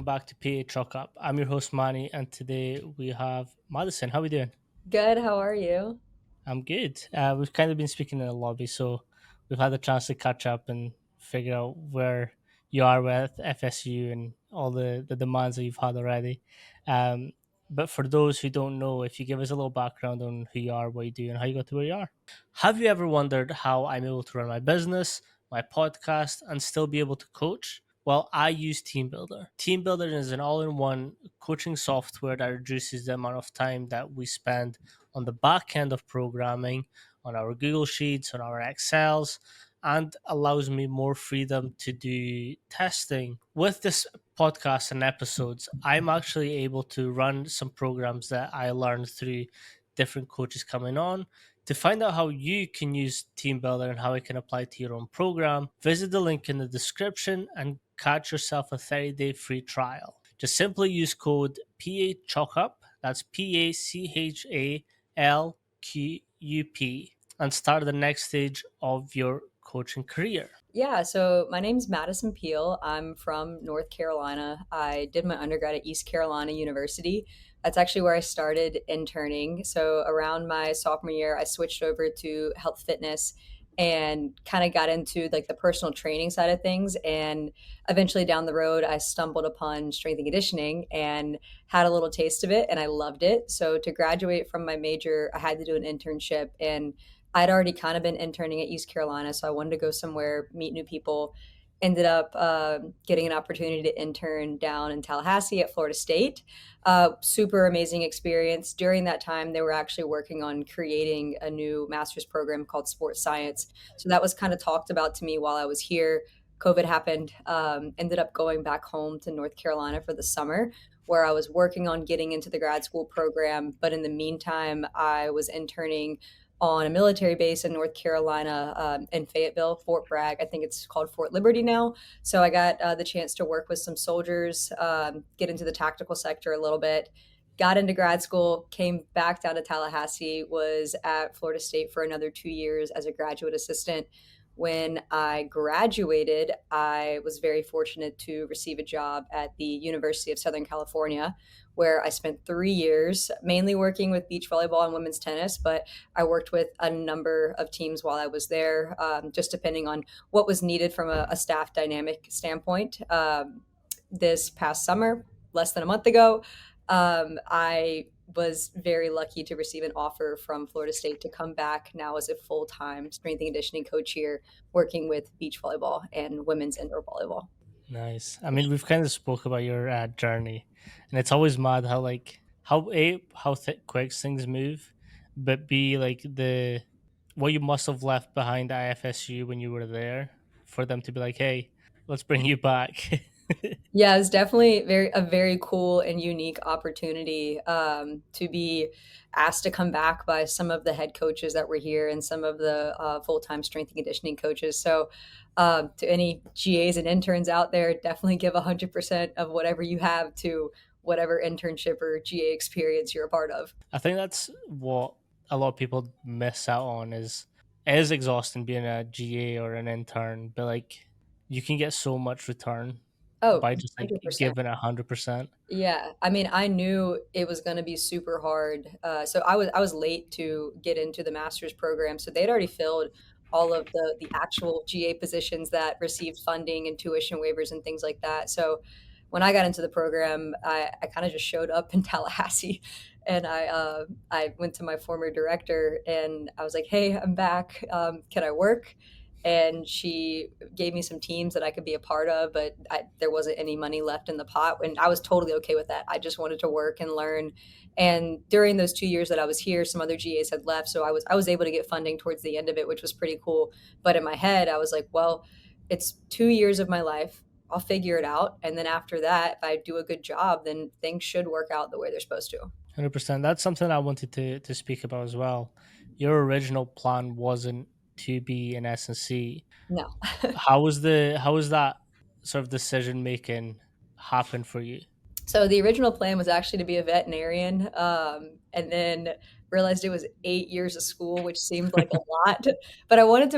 back to PA Truck Up. I'm your host Manny, and today we have Madison. How are we doing? Good. How are you? I'm good. We've kind of been speaking in the lobby, so we've had the chance to catch up and figure out where you are with FSU and all the demands that you've had already. Um, but for those who don't know, if you give us a little background on who you are, what you do, and how you got to where you are. Have you ever wondered how I'm able to run my business, my podcast, and still be able to coach? Well, I use TeamBuildr. TeamBuildr is an all in one coaching software that reduces the amount of time that we spend on the back end of programming, on our Google Sheets, on our Excels, and allows me more freedom to do testing. With this podcast and episodes, I'm actually able to run some programs that I learned through different coaches coming on. To find out how you can use TeamBuildr and how it can apply to your own program, visit the link in the description and catch yourself a 30-day free trial. Just simply use code PACHOCUP, that's PACHALQUP, and start the next stage of your coaching career. Yeah, so my name's Madison Peele. I'm from North Carolina. I did my undergrad at East Carolina University. That's actually where I started interning. So around my sophomore year, I switched over to health fitness and kind of got into like the personal training side of things. And eventually down the road, I stumbled upon strength and conditioning and had a little taste of it and I loved it. So to graduate from my major, I had to do an internship and I'd already kind of been interning at East Carolina, so I wanted to go somewhere, meet new people. Ended up getting an opportunity to intern down in Tallahassee at Florida State. Super amazing experience. During that time, they were actually working on creating a new master's program called sports science. So that was kind of talked about to me while I was here. COVID happened. Ended up going back home to North Carolina for the summer, where I was working on getting into the grad school program. But in the meantime, I was interning on a military base in North Carolina in Fayetteville, Fort Bragg. I think it's called Fort Liberty now. So I got the chance to work with some soldiers, get into the tactical sector a little bit. Got into grad school, came back down to Tallahassee, was at Florida State for another 2 years as a graduate assistant. When I graduated, I was very fortunate to receive a job at the University of Southern California, where I spent 3 years mainly working with beach volleyball and women's tennis, but I worked with a number of teams while I was there, just depending on what was needed from a staff dynamic standpoint. This past summer, less than a month ago, I was very lucky to receive an offer from Florida State to come back now as a full time strength and conditioning coach here, working with beach volleyball and women's indoor volleyball. Nice. I mean, we've kind of spoke about your journey, and it's always mad how quick things move, but b like the what you must have left behind IFSU when you were there for them to be like, hey, let's bring you back. Yeah, it's definitely a very cool and unique opportunity to be asked to come back by some of the head coaches that were here and some of the full time strength and conditioning coaches. So, to any GAs and interns out there, definitely give 100% of whatever you have to whatever internship or GA experience you're a part of. I think that's what a lot of people miss out on is it is exhausting being a GA or an intern, but like you can get so much return Oh, by just like 100%. giving 100%. Yeah, I mean, I knew it was going to be super hard. So I was late to get into the master's program, so they'd already filled all of the actual GA positions that received funding and tuition waivers and things like that. So when I got into the program, I kind of just showed up in Tallahassee, and I went to my former director and I was like, "Hey, I'm back. Can I work?" And she gave me some teams that I could be a part of, but there wasn't any money left in the pot, and I was totally okay with that. I just wanted to work and learn. And during those 2 years that I was here, some other GAs had left, so I was able to get funding towards the end of it, which was pretty cool. But in my head, I was like, well, it's 2 years of my life. I'll figure it out, and then after that, if I do a good job, then things should work out the way they're supposed to. 100%. That's something I wanted to speak about as well. Your original plan wasn't to be an S&C. No. How was that sort of decision making happen for you? So the original plan was actually to be a veterinarian, and then realized it was 8 years of school, which seemed like a lot. But I wanted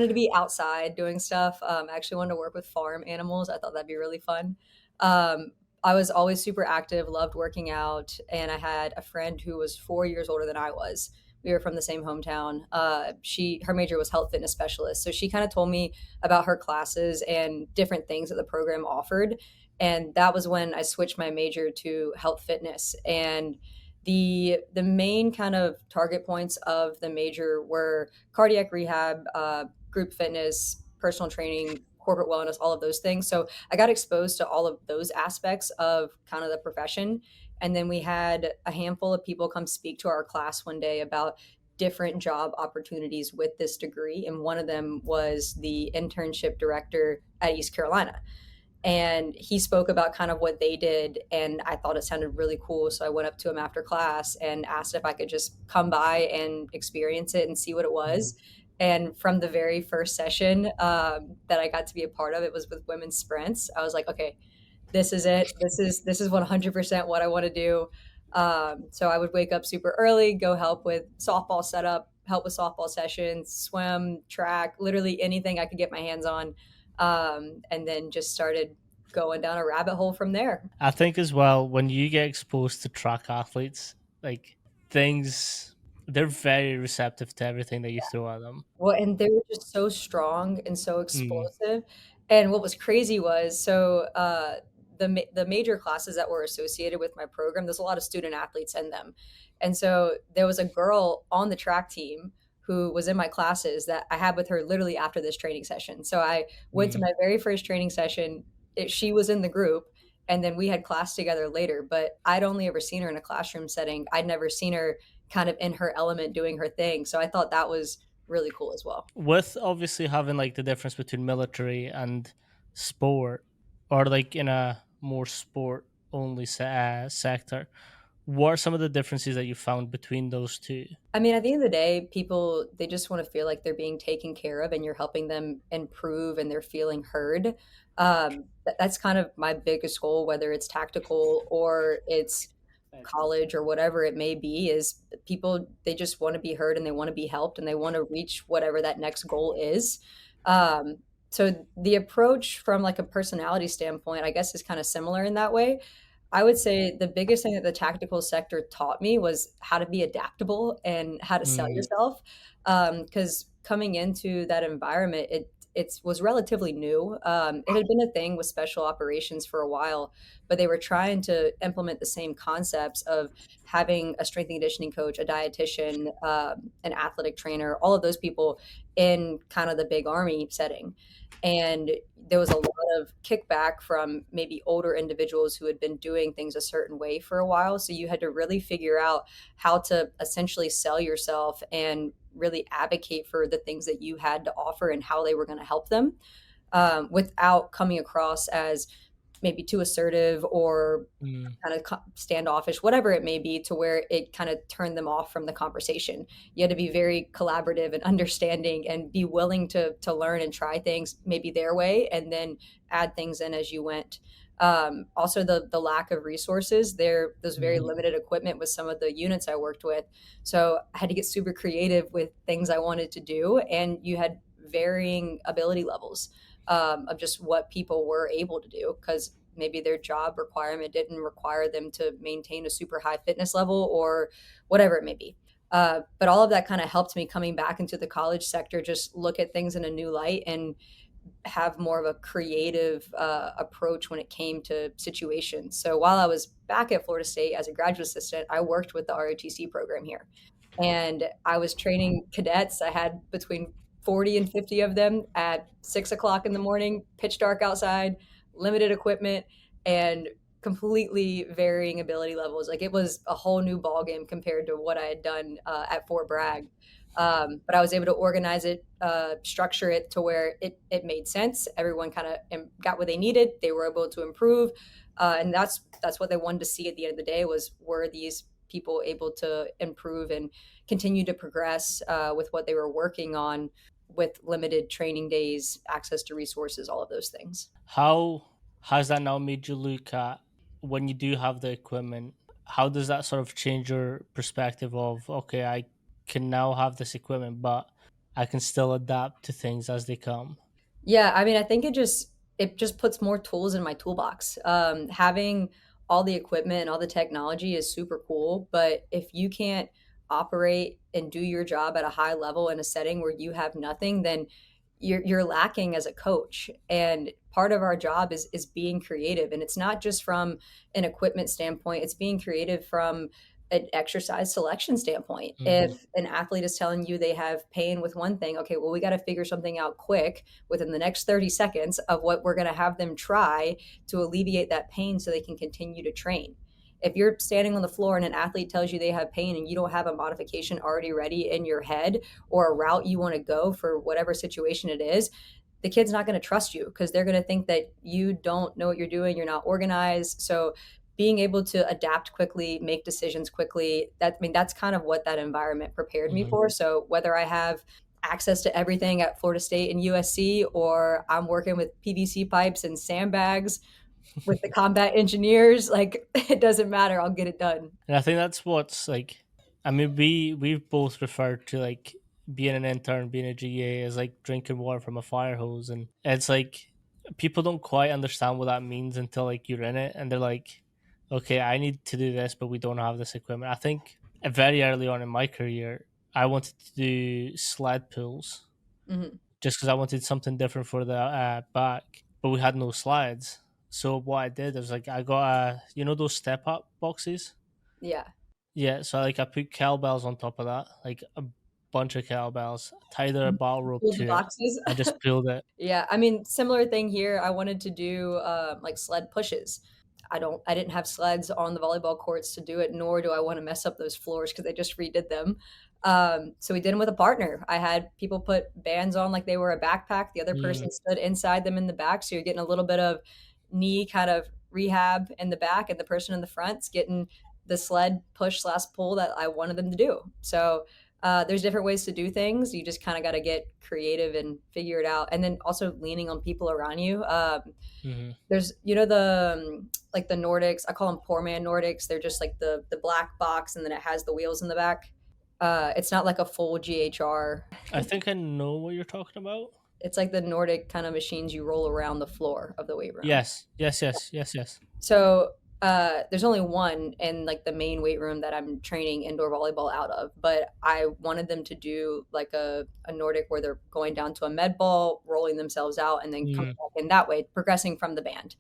to be outside doing stuff. I actually wanted to work with farm animals. I thought that'd be really fun. Um, I was always super active, loved working out, and I had a friend who was 4 years older than I was. We were from the same hometown. Her major was health fitness specialist, so she kind of told me about her classes and different things that the program offered, and that was when I switched my major to health fitness. And the main kind of target points of the major were cardiac rehab, group fitness, personal training, corporate wellness, all of those things. So I got exposed to all of those aspects of kind of the profession. And then we had a handful of people come speak to our class one day about different job opportunities with this degree. And one of them was the internship director at East Carolina. And he spoke about kind of what they did, and I thought it sounded really cool. So I went up to him after class and asked if I could just come by and experience it and see what it Mhm. was. And from the very first session that I got to be a part of, it was with women's sprints. I was like, okay, this is it. This is 100% what I want to do. So I would wake up super early, go help with softball setup, help with softball sessions, swim, track, literally anything I could get my hands on, and then just started going down a rabbit hole from there. I think as well when you get exposed to track athletes, like things, they're very receptive to everything that you throw at them. Well, and they were just so strong and so Mm, explosive. And what was crazy was the major classes that were associated with my program, there's a lot of student athletes in them. And so there was a girl on the track team who was in my classes that I had with her literally after this training session. So I went to mm. my very first training session. She was in the group, and then we had class together later, but I'd only ever seen her in a classroom setting. I'd never seen her kind of in her element doing her thing. So I thought that was really cool as well. With obviously having like the difference between military and sport, or like in a more sport only sector, what are some of the differences that you found between those two? I mean, at the end of the day, people they just want to feel like they're being taken care of and you're helping them improve and they're feeling heard. That's kind of my biggest goal, whether it's tactical or it's college or whatever it may be, is people they just want to be heard and they want to be helped and they want to reach whatever that next goal is. Um, so the approach from like a personality standpoint, I guess, is kind of similar in that way. I would say the biggest thing that the tactical sector taught me was how to be adaptable and how to sell Mm, yourself. Because coming into that environment, it was relatively new. It had been a thing with special operations for a while, but they were trying to implement the same concepts of having a strength and conditioning coach, a dietitian, an athletic trainer, all of those people in kind of the big army setting. And there was a lot of kickback from maybe older individuals who had been doing things a certain way for a while. So you had to really figure out how to essentially sell yourself and really advocate for the things that you had to offer and how they were going to help them, without coming across as maybe too assertive or mm, kind of standoffish, whatever it may be, to where it kind of turned them off from the conversation. You had to be very collaborative and understanding and be willing to learn and try things maybe their way and then add things in as you went. Also, the lack of resources. There's very mhm, limited equipment with some of the units I worked with, so I had to get super creative with things I wanted to do, and you had varying ability levels, of just what people were able to do because maybe their job requirement didn't require them to maintain a super high fitness level or whatever it may be. But all of that kind of helped me coming back into the college sector, just look at things in a new light and have more of a creative approach when it came to situations. So while I was back at Florida State as a graduate assistant, I worked with the ROTC program here. And I was training cadets. I had between 40 and 50 of them at 6 o'clock in the morning, pitch dark outside, limited equipment, and completely varying ability levels. Like it was a whole new ball game compared to what I had done at Fort Bragg. But I was able to organize it, structure it to where it made sense. Everyone kind of got what they needed. They were able to improve, and that's what they wanted to see at the end of the day was were these people able to improve and continue to progress with what they were working on with limited training days, access to resources, all of those things. how has that now made you look at when you do have the equipment? How does that sort of change your perspective of, okay, I can now have this equipment, but I can still adapt to things as they come? Yeah, I mean, I think it just puts more tools in my toolbox. Having all the equipment and all the technology is super cool, but if you can't operate and do your job at a high level in a setting where you have nothing, then you're lacking as a coach. And part of our job is being creative, and it's not just from an equipment standpoint, it's being creative from an exercise selection standpoint. Hmm. If an athlete is telling you they have pain with one thing, okay, well, we got to figure something out quick within the next 30 seconds of what we're going to have them try to alleviate that pain so they can continue to train. If you're standing on the floor and an athlete tells you they have pain and you don't have a modification already ready in your head or a route you want to go for whatever situation it is, the kid's not going to trust you because they're going to think that you don't know what you're doing, you're not organized. So being able to adapt quickly, make decisions quickly, that, I mean, that's kind of what that environment prepared me Hmm. for. So whether I have access to everything at Florida State and USC, or I'm working with PVC pipes and sandbags with the combat engineers, like it doesn't matter, I'll get it done. And I think that's what's like. I mean, we've both referred to like being an intern, being a GA as like drinking water from a fire hose, and it's like people don't quite understand what that means until like you're in it, and they're like, "Okay, I need to do this, but we don't have this equipment." I think very early on in my career, I wanted to do sled pulls Mhm. just because I wanted something different for the back, but we had no slides. So what I did was like I got those step up boxes. Yeah. Yeah, so like I put cowbells on top of that, like a bunch of cowbells, tied a bottle rope Pulled the to it, boxes. and just pulled it. Yeah, I mean, similar thing here. I wanted to do like sled pushes. I didn't have sleds on the volleyball courts to do it, nor do I want to mess up those floors because I just redid them. So we did them with a partner. I had people put bands on like they were a backpack. The other Mm, person stood inside them in the back, so you're getting a little bit of knee kind of rehab in the back, and the person in the front's getting the sled push slash pull that I wanted them to do. So there's different ways to do things. You just kind of got to get creative and figure it out, and then also leaning on people around you. mhm. There's like the Nordics. I call them poor man Nordics. They're just like the black box, and then it has the wheels in the back. It's not like a full GHR. I think I know what you're talking about. It's like the Nordic kind of machines you roll around the floor of the weight room. Yes, yes, yes, yes, yes. So there's only one in like the main weight room that I'm training indoor volleyball out of, but I wanted them to do like a Nordic where they're going down to a med ball, rolling themselves out, and then coming Mm, back in that way, progressing from the band.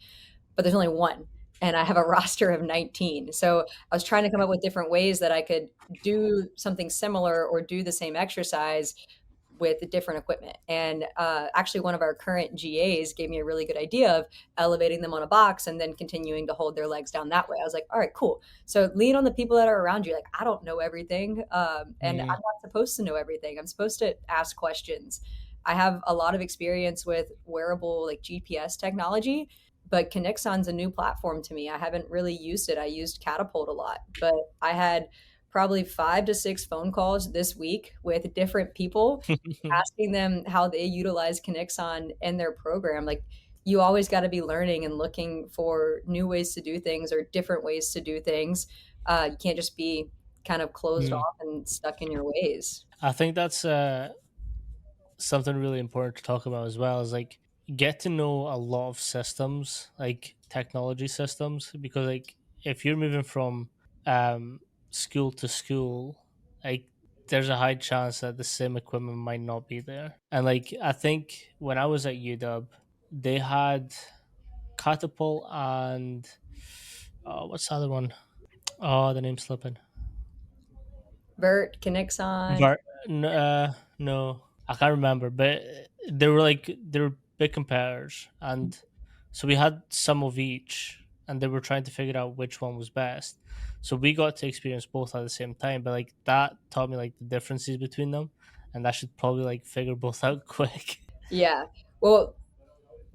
But there's only one, and I have a roster of 19. So I was trying to come up with different ways that I could do something similar or do the same exercise with different equipment. And actually, one of our current GAs gave me a really good idea of elevating them on a box and then continuing to hold their legs down that way. I was like, all right, cool. So lean on the people that are around you. Like, I don't know everything, and I'm mm, not supposed to know everything. I'm supposed to ask questions. I have a lot of experience with wearable like GPS technology, but Kinexon's a new platform to me. I haven't really used it. I used Catapult a lot, but I had probably 5 to 6 phone calls this week with different people asking them how they utilize Kinexon in their program. Like, you always got to be learning and looking for new ways to do things or different ways to do things. You can't just be kind of closed mm. off and stuck in your ways. I think that's something really important to talk about as well. Is like get to know a lot of systems, like technology systems, because like if you're moving from um, school to school, like there's a high chance that the same equipment might not be there. And like I think when I was at UW, they had Catapult and what's the other one? Oh, the name's slipping. Vert, Kinexon. No, I can't remember, but they were big competitors, and so we had some of each, and they were trying to figure out which one was best. So we got to experience both at the same time, but like that taught me like the differences between them, and I should probably like figure both out quick. Yeah. Well,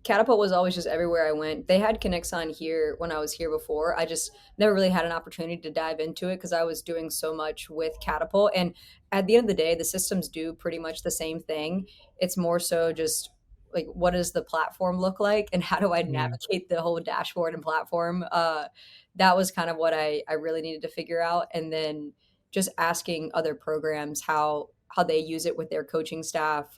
Catapult was always just everywhere I went. They had Kinexon here when I was here before. I just never really had an opportunity to dive into it because I was doing so much with Catapult. And at the end of the day, the systems do pretty much the same thing. It's more so just like, what does the platform look like and how do I Mm, navigate the whole dashboard and platform? That was kind of what I really needed to figure out. And then just asking other programs how they use it with their coaching staff.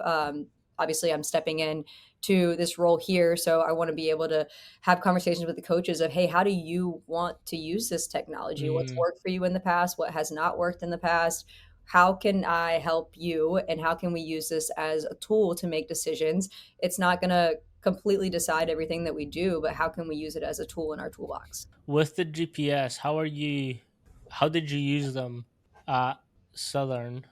Obviously, I'm stepping in to this role here. So I want to be able to have conversations with the coaches of, hey, how do you want to use this technology? What's Mm. worked for you in the past? What has not worked in the past? How can I help you? And how can we use this as a tool to make decisions? It's not going to completely decide everything that we do, but how can we use it as a tool in our toolbox? With the GPS, how are you? How did you use them at Southern,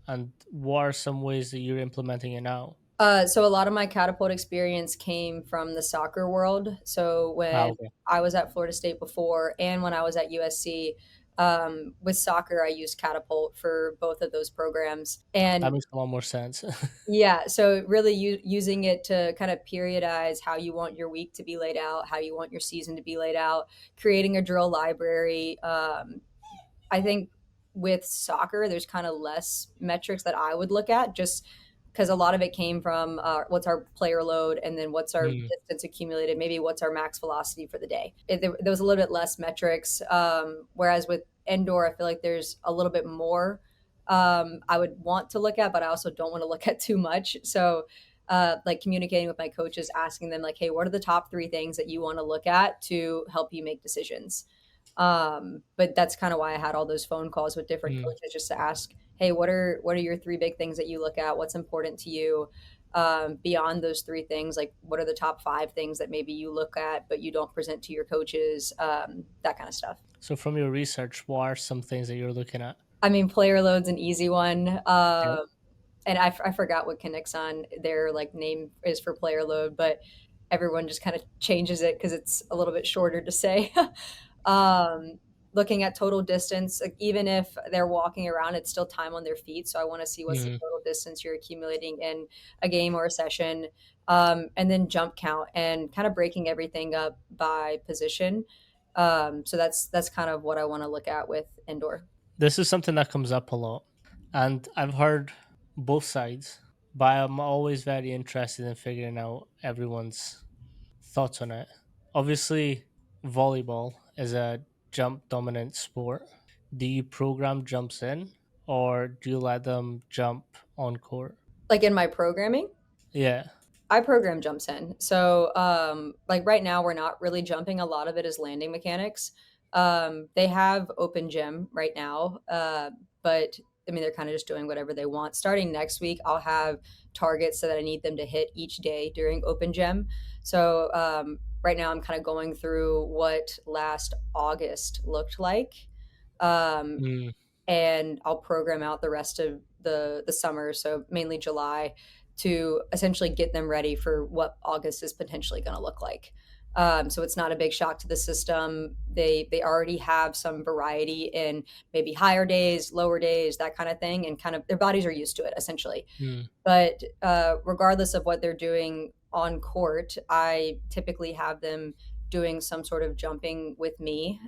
and what are some ways that you're implementing it now? So a lot of my catapult experience came from the soccer world. So when Okay, I was at Florida State before, and when I was at USC, with soccer, I used catapult for both of those programs. that And makes a lot more sense. yeah, so really using it to kind of periodize how you want your week to be laid out, how you want your season to be laid out, creating a drill library. I think with soccer, there's kind of less metrics that I would look at just because a lot of it came from what's our player load and then what's our Mm, distance accumulated, maybe what's our max velocity for the day. There was a little bit less metrics. Whereas with indoor, I feel like there's a little bit more I would want to look at, but I also don't want to look at too much. So, like communicating with my coaches, asking them like, "Hey, what are the top three things that you want to look at to help you make decisions?" But that's kind of why I had all those phone calls with different mm, coaches just to ask, "Hey, what are your three big things that you look at? What's important to you?" Beyond those three things, like what are the top five things that maybe you look at but you don't present to your coaches? That kind of stuff. so, from your research, what are some things that you're looking at? I mean, player load's an easy one. Okay. And I forgot what Kinexon their like name is for player load, but everyone just kind of changes it because it's a little bit shorter to say. um, Looking at total distance, like even if they're walking around, it's still time on their feet. So I want to see what's the Mm, total distance you're accumulating in a game or a session, and then jump count and kind of breaking everything up by position. So that's kind of what I want to look at with indoor. this is something that comes up a lot, and I've heard both sides, but I'm always very interested in figuring out everyone's thoughts on it. Obviously, volleyball is a jump dominant sport. Do you program jumps in, or do you let them jump on court? Like in my programming, Yeah. I program jumps in. So, like right now, we're not really jumping. A lot of it is landing mechanics. They have open gym right now, but I mean, they're kind of just doing whatever they want. Starting next week, I'll have targets that I need them to hit each day during open gym. So, right now, I'm kind of going through what last August looked like. Um, Mm, and I'll program out the rest of the summer, so mainly July, to essentially get them ready for what August is potentially going to look like. So it's not a big shock to the system. They already have some variety in maybe higher days, lower days, that kind of thing, and kind of their bodies are used to it essentially. mm, But regardless of what they're doing on court, I typically have them doing some sort of jumping with me.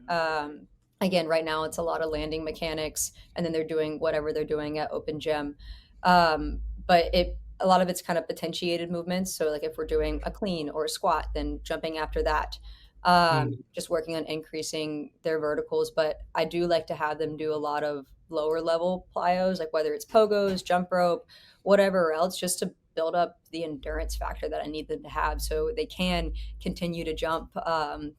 Again, right now it's a lot of landing mechanics, and then they're doing whatever they're doing at open gym. But it a lot of it's kind of potentiated movements. So like if we're doing a clean or a squat, then jumping after that. mm, Just working on increasing their verticals. But I do like to have them do a lot of lower level plyos, like whether it's pogos, jump rope, whatever else, just to build up the endurance factor that I need them to have so they can continue to jump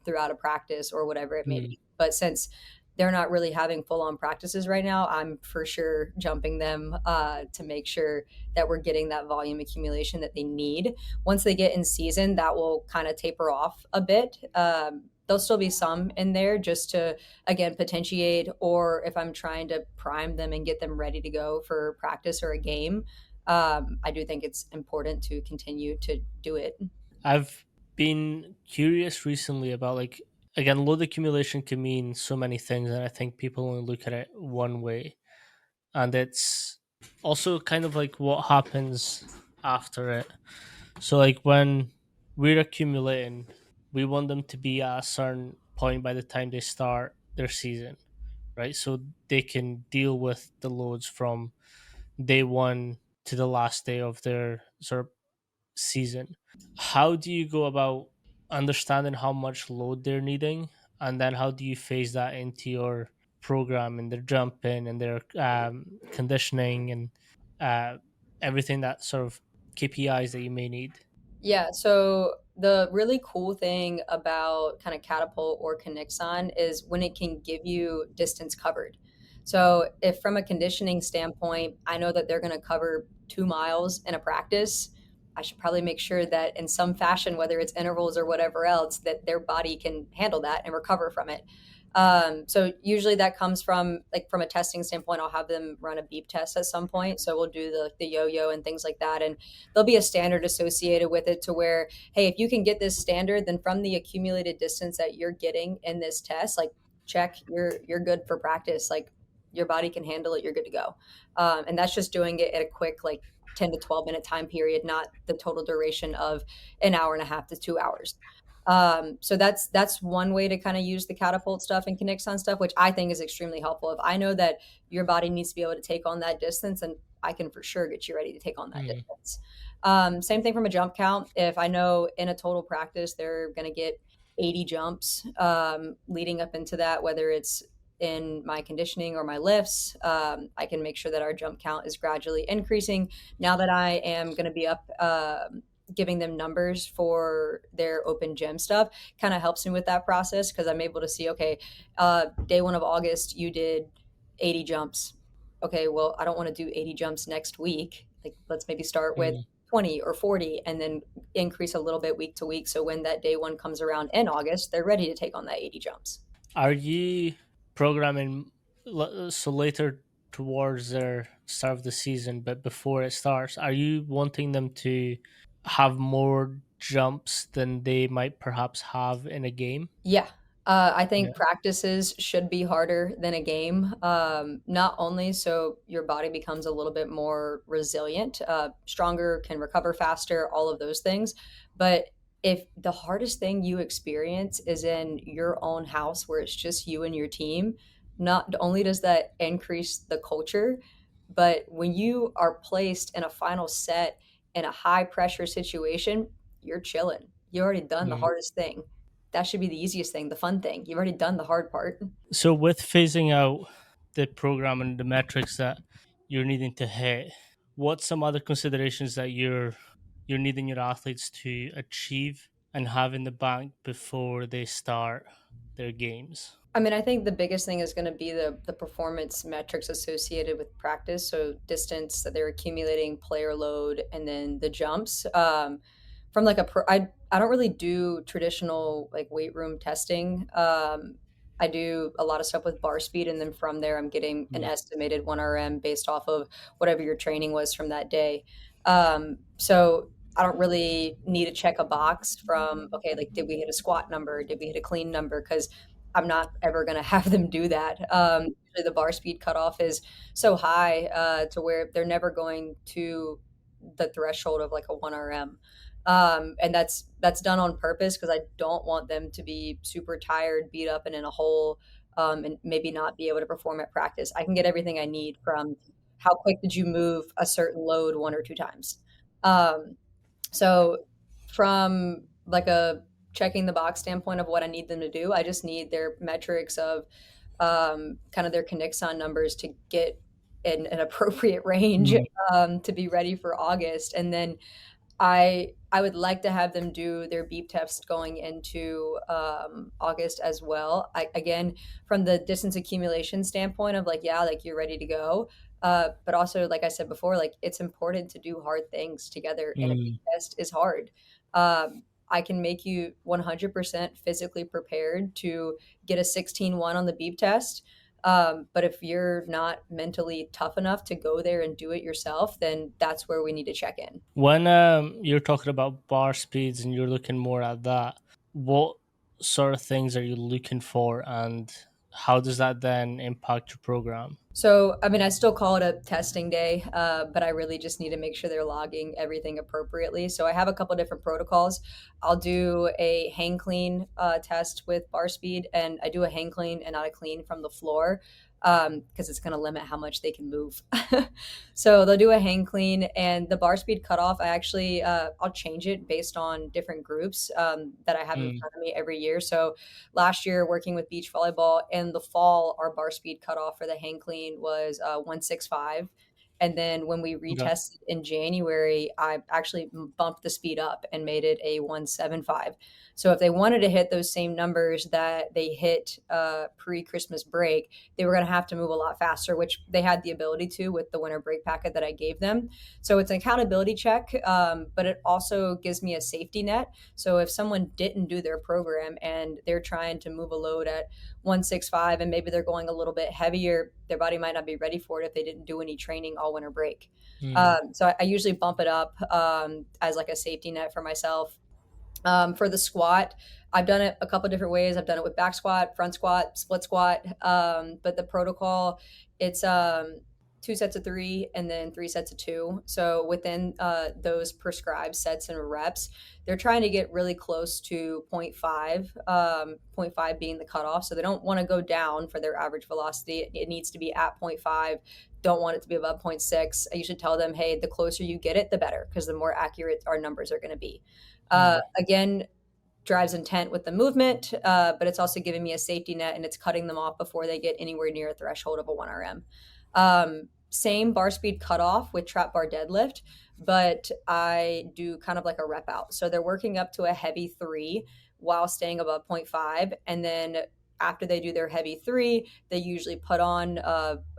throughout a practice or whatever it may mm, be. But since they're not really having full on practices right now, I'm for sure jumping them to make sure that we're getting that volume accumulation that they need. Once they get in season, that will kind of taper off a bit. There'll still be some in there just to, again, potentiate, or if I'm trying to prime them and get them ready to go for practice or a game. I do think it's important to continue to do it. I've been curious recently about, like, again, load accumulation can mean so many things, and I think people only look at it one way. And it's also kind of like what happens after it. So, like, when we're accumulating, we want them to be at a certain point by the time they start their season, right? So they can deal with the loads from day one to the last day of their sort of season. How do you go about understanding how much load they're needing, and then how do you phase that into your program and their jumping and their conditioning and uh, everything that sort of KPIs that you may need? Yeah, so the really cool thing about kind of Catapult or Kinixon is when it can give you distance covered. So if from a conditioning standpoint, I know that they're going to cover 2 miles in a practice, I should probably make sure that in some fashion, whether it's intervals or whatever else, that their body can handle that and recover from it. So usually that comes from like from a testing standpoint, I'll have them run a beep test at some point. So we'll do the yo-yo and things like that. And there'll be a standard associated with it to where, hey, if you can get this standard, then from the accumulated distance that you're getting in this test, like check, you're good for practice. Like your body can handle it, you're good to go. And that's just doing it at a quick like 10 to 12 minute time period, not the total duration of an hour and a half to 2 hours. So that's one way to kind of use the catapult stuff and connects on stuff, which I think is extremely helpful. If I know that your body needs to be able to take on that distance, and I can for sure get you ready to take on that Mm. distance. Same thing from a jump count. If I know in a total practice they're going to get 80 jumps leading up into that, whether it's in my conditioning or my lifts, I can make sure that our jump count is gradually increasing. Now that I am going to be up giving them numbers for their open gym stuff kind of helps me with that process because I'm able to see, okay, day 1 of August, you did 80 jumps. Okay, well, I don't want to do 80 jumps next week. Like, let's maybe start with Mm. 20 or 40 and then increase a little bit week to week. So when that day one comes around in August, they're ready to take on that 80 jumps. Are you programming so later towards the start of the season, but before it starts, are you wanting them to have more jumps than they might perhaps have in a game? Yeah. I Yeah. think practices should be harder than a game. Not only so your body becomes a little bit more resilient, stronger, can recover faster, all of those things. But if the hardest thing you experience is in your own house where it's just you and your team, not only does that increase the culture, but when you are placed in a final set in a high pressure situation, you're chilling. You already done the Mm. hardest thing. That should be the easiest thing, the fun thing. You've already done the hard part. So with phasing out the program and the metrics that you're needing to hit, what's some other considerations that you're needing your athletes to achieve and have in the bank before they start their games? I mean, I think the biggest thing is going to be the performance metrics associated with practice. So distance that they're accumulating, player load, and then the jumps. From like I don't really do traditional like weight room testing. I do a lot of stuff with bar speed, and then from there, I'm getting an Mm. estimated 1 RM based off of whatever your training was from that day. So I don't really need to check a box from okay, like did we hit a squat number? Did we hit a clean number? Because I'm not ever going to have them do that. Usually the bar speed cutoff is so high to where they're never going to the threshold of like a 1 RM. And that's done on purpose because I don't want them to be super tired, beat up, and in a hole, and maybe not be able to perform at practice. I can get everything I need from how quick did you move a certain load 1 or 2 times. Um, so from like a checking the box standpoint of what I need them to do, I just need their metrics of kind of their Kinixon numbers to get in an appropriate range Mm. to be ready for August. And then I would like to have them do their beep test going into August as well. Again, from the distance accumulation standpoint of like, yeah, like you're ready to go. But also, like I said before, like it's important to do hard things together, and a beep Mm. test is hard. I can make you 100% physically prepared to get a 16-1 on the beep test. But if you're not mentally tough enough to go there and do it yourself, then that's where we need to check in. When you're talking about bar speeds and you're looking more at that, what sort of things are you looking for, and how does that then impact your program? So, I mean, I still call it a testing day, but I really just need to make sure they're logging everything appropriately. So, I have a couple different protocols. I'll do a hang clean test with bar speed, and I do a hang clean and not a clean from the floor because it's going to limit how much they can move. So, they'll do a hang clean, and the bar speed cutoff, I actually I'll change it based on different groups that I have in Mm. front of me every year. So, last year working with beach volleyball in the fall, our bar speed cutoff for the hang clean was 165. And then when we Okay. retested in January, I actually bumped the speed up and made it a 175. So if they wanted to hit those same numbers that they hit pre Christmas break, they were going to have to move a lot faster, which they had the ability to with the winter break packet that I gave them. So it's an accountability check, but it also gives me a safety net. So if someone didn't do their program and they're trying to move a load at 165 and maybe they're going a little bit heavier, their body might not be ready for it if they didn't do any training all winter break. Mm, So I usually bump it up as like a safety net for myself. For the squat, I've done it a couple different ways. I've done it with back squat, front squat, split squat. But the protocol, it's two sets of three and then three sets of two. So within those prescribed sets and reps, they're trying to get really close to zero point 0.5, zero point 0.5 being the cutoff. So they don't want to go down for their average velocity. It needs to be at zero point 0.5. Don't want it to be above zero point 0.6. I usually tell them, hey, the closer you get it, the better, because the more accurate our numbers are going to be. mm, Again, drives intent with the movement, but it's also giving me a safety net and it's cutting them off before they get anywhere near a threshold of a 1RM. Same bar speed cutoff with trap bar deadlift, but I do kind of like a rep out. So they're working up to a heavy three while staying above zero point 0.5. And then after they do their heavy three, they usually put on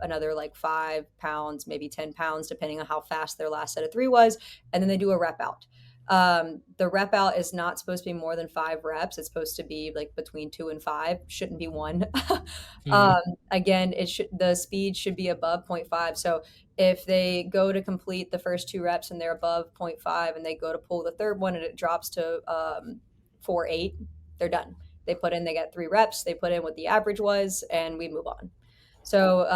another like 5 pounds, maybe 10 pounds, depending on how fast their last set of three was. And then they do a rep out. The rep out is not supposed to be more than 5 reps. It's supposed to be like between 2 and 5. Shouldn't be one. mm, um, Again, the speed should be above zero point 0.5. So if they go to complete the first 2 reps and they're above zero point 0.5 and they go to pull the third one and it drops to 4.8, they're done. They got 3 reps. They put in what the average was, and we move on. So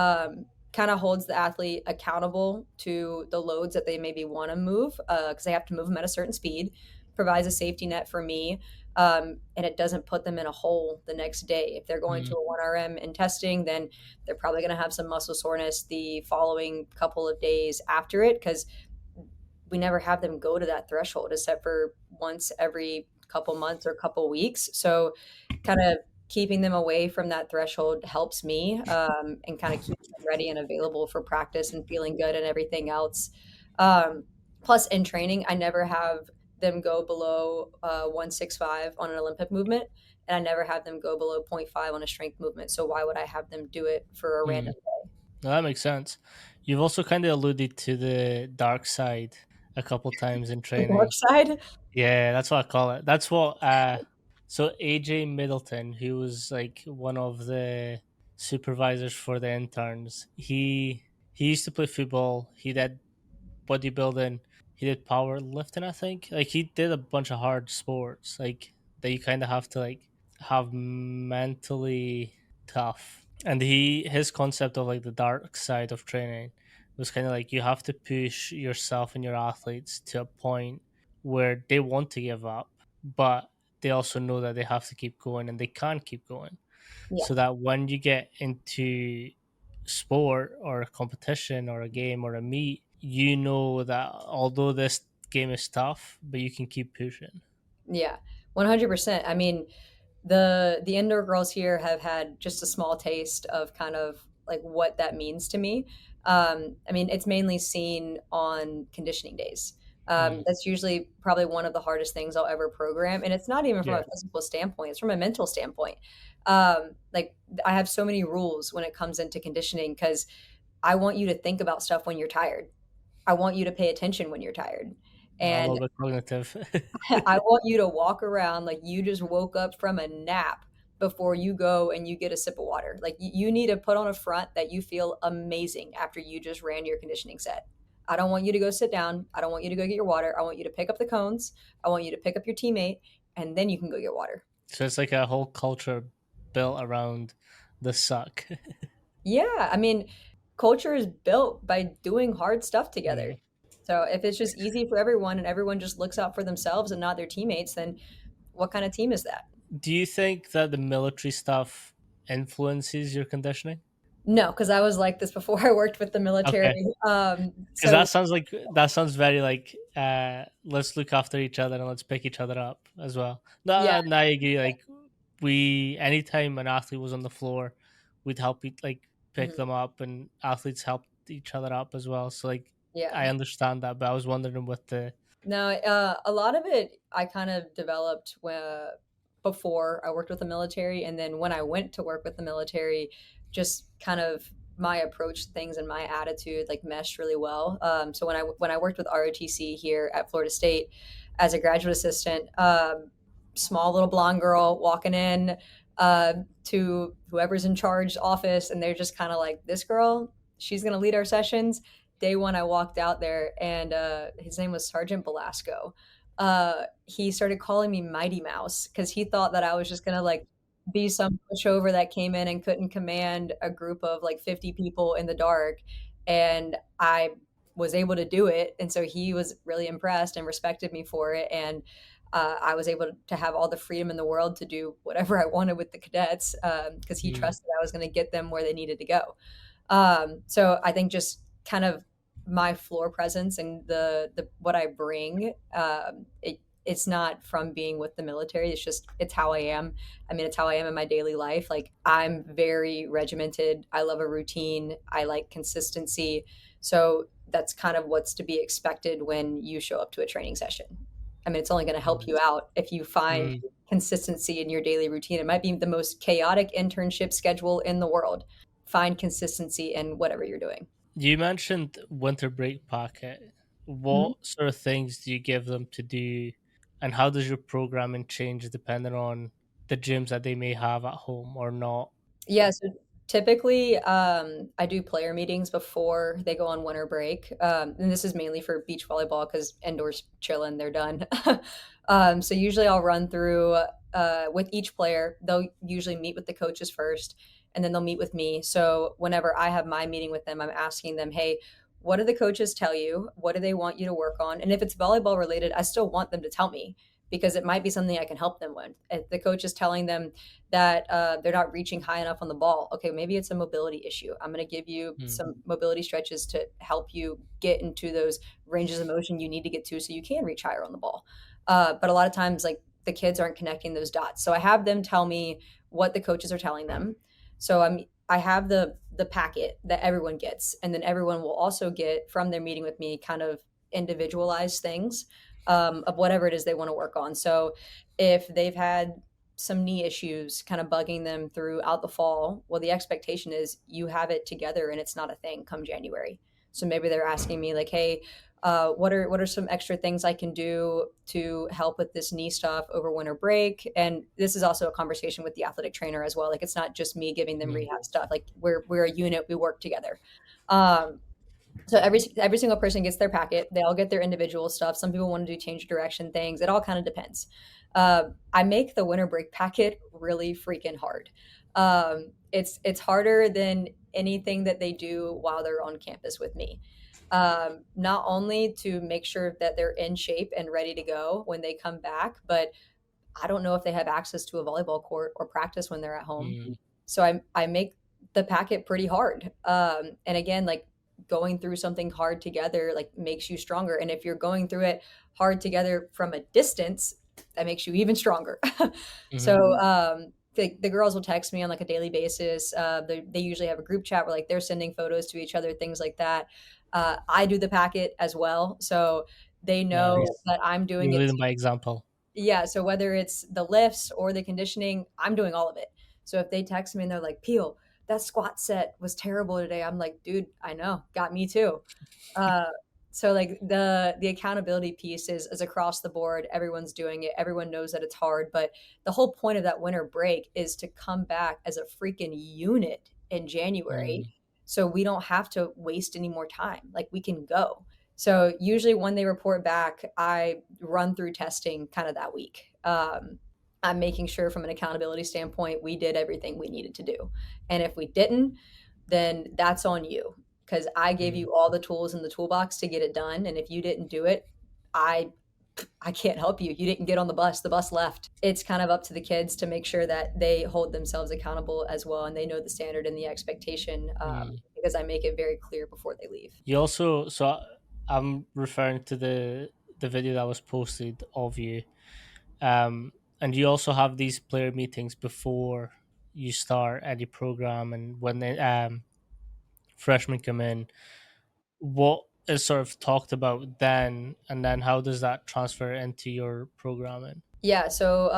kind of holds the athlete accountable to the loads that they maybe want to move because they have to move them at a certain speed, provides a safety net for me, and it doesn't put them in a hole the next day. If they're going to mm. a 1RM in testing, then they're probably going to have some muscle soreness the following couple of days after it because we never have them go to that threshold except for once every couple months or couple weeks. So kind of keeping them away from that threshold helps me and kind of keeps them ready and available for practice and feeling good and everything else. Um, Plus, in training, I never have them go below 165 on an Olympic movement, and I never have them go below zero point 0.5 on a strength movement. So why would I have them do it for a random Mm. No, that makes sense. You've also kind of alluded to the dark side a couple times in the dark training. side? Yeah, that's what I call it. That's what so AJ Middleton, who was like one of the supervisors for the interns, he used to play football. He did bodybuilding, he did powerlifting, I think. Like he did a bunch of hard sports, like that you kind of have to like have mentally tough. And his concept of like the dark side of training was kind of like you have to push yourself and your athletes to a point where they want to give up, but they also know that they have to keep going and they can't keep going. Yeah. So that when you get into sport or a competition or a game or a meet, you know that although this game is tough, but you can keep pushing. Yeah, 100%. I mean, the indoor girls here have had just a small taste of kind of like what that means to me. I mean, it's mainly seen on conditioning days. Mm, That's usually probably one of the hardest things I'll ever program, and it's not even from yeah. a physical standpoint; it's from a mental standpoint. Like I have so many rules when it comes into conditioning because I want you to think about stuff when you're tired. I want you to pay attention when you're tired, A and little bit cognitive. I want you to walk around like you just woke up from a nap before you go and you get a sip of water. Like you need to put on a front that you feel amazing after you just ran your conditioning set. I don't want you to go sit down. I don't want you to go get your water. I want you to pick up the cones. I want you to pick up your teammate and then you can go get water. So it's like a whole culture built around the suck. Yeah, I mean, culture is built by doing hard stuff together. Mm. So if it's just easy for everyone and everyone just looks out for themselves and not their teammates, then what kind of team is that? Do you think that the military stuff influences your conditioning? No, because I was like this before I worked with the military. Okay. Because So that sounds very like let's look after each other and let's pick each other up as well. No, yeah, no, I agree. Like we, anytime an athlete was on the floor, we'd help like pick mhm. them up, and athletes help. each other up as well. So like Yeah. I understand that, but I was wondering with the No, a lot of it I kind of developed before I worked with the military, and then when I went to work with the military, just kind of my approach to things and my attitude like meshed really well. So when I worked with ROTC here at Florida State as a graduate assistant, small little blonde girl walking in to whoever's in charge office, and they're just kind of like, this girl, she's gonna lead our sessions. Day one, I walked out there, and his name was Sergeant Belasco. He started calling me Mighty Mouse because he thought that I was just gonna like be some pushover that came in and couldn't command a group of like 50 people in the dark, and I was able to do it. And so he was really impressed and respected me for it. And I was able to have all the freedom in the world to do whatever I wanted with the cadets because he mm, trusted I was going to get them where they needed to go. So I think just kind of my floor presence and the what I bring, it's not from being with the military. It's just it's how I am. I mean, it's how I am in my daily life. Like I'm very regimented. I love a routine. I like consistency. So that's kind of what's to be expected when you show up to a training session. I mean, it's only going to help mm, you out if you find mm. consistency in your daily routine. It might be the most chaotic internship schedule in the world. Find consistency in whatever you're doing. You mentioned winter break packet. Mhm. What sort of things do you give them to do, and how does your programming change depending on the gyms that they may have at home or not? Yeah, so typically, I do player meetings before they go on winter break. And this is mainly for beach volleyball because indoors chilling, they're done. So usually I'll run through with each player. They'll usually meet with the coaches first, and then they'll meet with me. So whenever I have my meeting with them, I'm asking them, hey, what do the coaches tell you? What do they want you to work on? And if it's volleyball related, I still want them to tell me because it might be something I can help them with. If the coach is telling them, that they're not reaching high enough on the ball. Okay, maybe it's a mobility issue. I'm going to give you Mm, some mobility stretches to help you get into those ranges of motion you need to get to so you can reach higher on the ball. But a lot of times, like the kids aren't connecting those dots. So I have them tell me what the coaches are telling them. So I have the packet that everyone gets, and then everyone will also get from their meeting with me kind of individualized things of whatever it is they want to work on. So if they've had some knee issues kind of bugging them throughout the fall, well, the expectation is you have it together and it's not a thing come January. So maybe they're asking me like, hey, what are some extra things I can do to help with this knee stuff over winter break? And this is also a conversation with the athletic trainer as well. Like it's not just me giving them mm, rehab stuff. Like we're a unit, we work together. Um, so every single person gets their packet. They all get their individual stuff. Some people want to do change direction things. It all kind of depends. I make the winter break packet really freaking hard. It's harder than anything that they do while they're on campus with me. Not only to make sure that they're in shape and ready to go when they come back, but I don't know if they have access to a volleyball court or practice when they're at home. mm, So I make the packet pretty hard. And again, like going through something hard together like makes you stronger. And if you're going through it hard together from a distance, that makes you even stronger. mhm, So the girls will text me on like a daily basis. They usually have a group chat where like they're sending photos to each other, things like that. I do the packet as well, so they know nice. that I'm doing You're it. leading by example. Yeah, so whether it's the lifts or the conditioning, I'm doing all of it. So if they text me and they're like, "Peel, that squat set was terrible today," I'm like, "Dude, I know, got me too." Uh, so like the accountability piece is across the board. Everyone's doing it. Everyone knows that it's hard, but the whole point of that winter break is to come back as a freaking unit in January, Mm, so we don't have to waste any more time. Like we can go. So usually when they report back, I run through testing kind of that week. I'm making sure from an accountability standpoint, we did everything we needed to do. And if we didn't, then that's on you because I gave mm, you all the tools in the toolbox to get it done. And if you didn't do it, I I can't help you. You didn't get on the bus. The bus left. It's kind of up to the kids to make sure that they hold themselves accountable as well, and they know the standard and the expectation mm. because I make it very clear before they leave. You also, I'm referring to the video that was posted of you, and you also have these player meetings before you start any program, and when the freshmen come in. what is sort of talked about then, and then how does that transfer into your programming? Yeah, so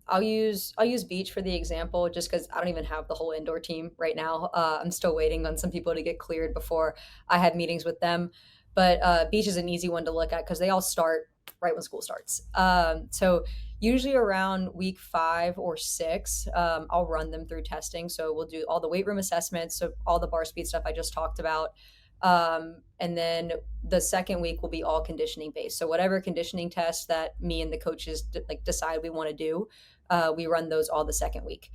I'll use beach for the example, just because I don't even have the whole indoor team right now. I'm still waiting on some people to get cleared before I have meetings with them. But beach is an easy one to look at because they all start right when school starts. So usually around week 5 or 6, I'll run them through testing. So we'll do all the weight room assessments, so all the bar speed stuff I just talked about. And then the second week will be all conditioning based. So whatever conditioning tests that me and the coaches decide we want to do, we run those all the second week.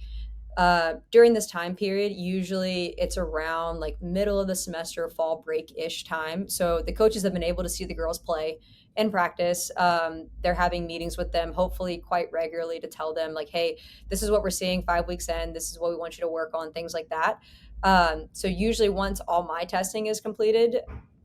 During this time period, usually it's around like middle of the semester, fall break ish time. So the coaches have been able to see the girls play in practice. They're having meetings with them, hopefully quite regularly, to tell them like, hey, this is what we're seeing 5 weeks in. This is what we want you to work on, things like that. So usually once all my testing is completed,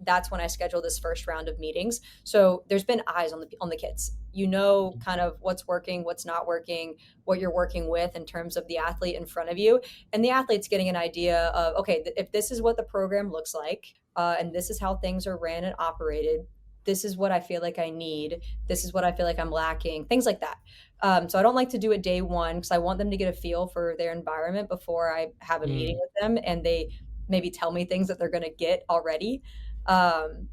that's when I schedule this first round of meetings. So there's been eyes on the kids. You know, kind of what's working, what's not working, what you're working with in terms of the athlete in front of you, and the athlete's getting an idea of, okay, if this is what the program looks like, and this is how things are ran and operated, this is what I feel like I need, this is what I feel like I'm lacking, things like that. So I don't like to do it day one because I want them to get a feel for their environment before I have a meeting Mm. with them and they maybe tell me things that they're going to get already.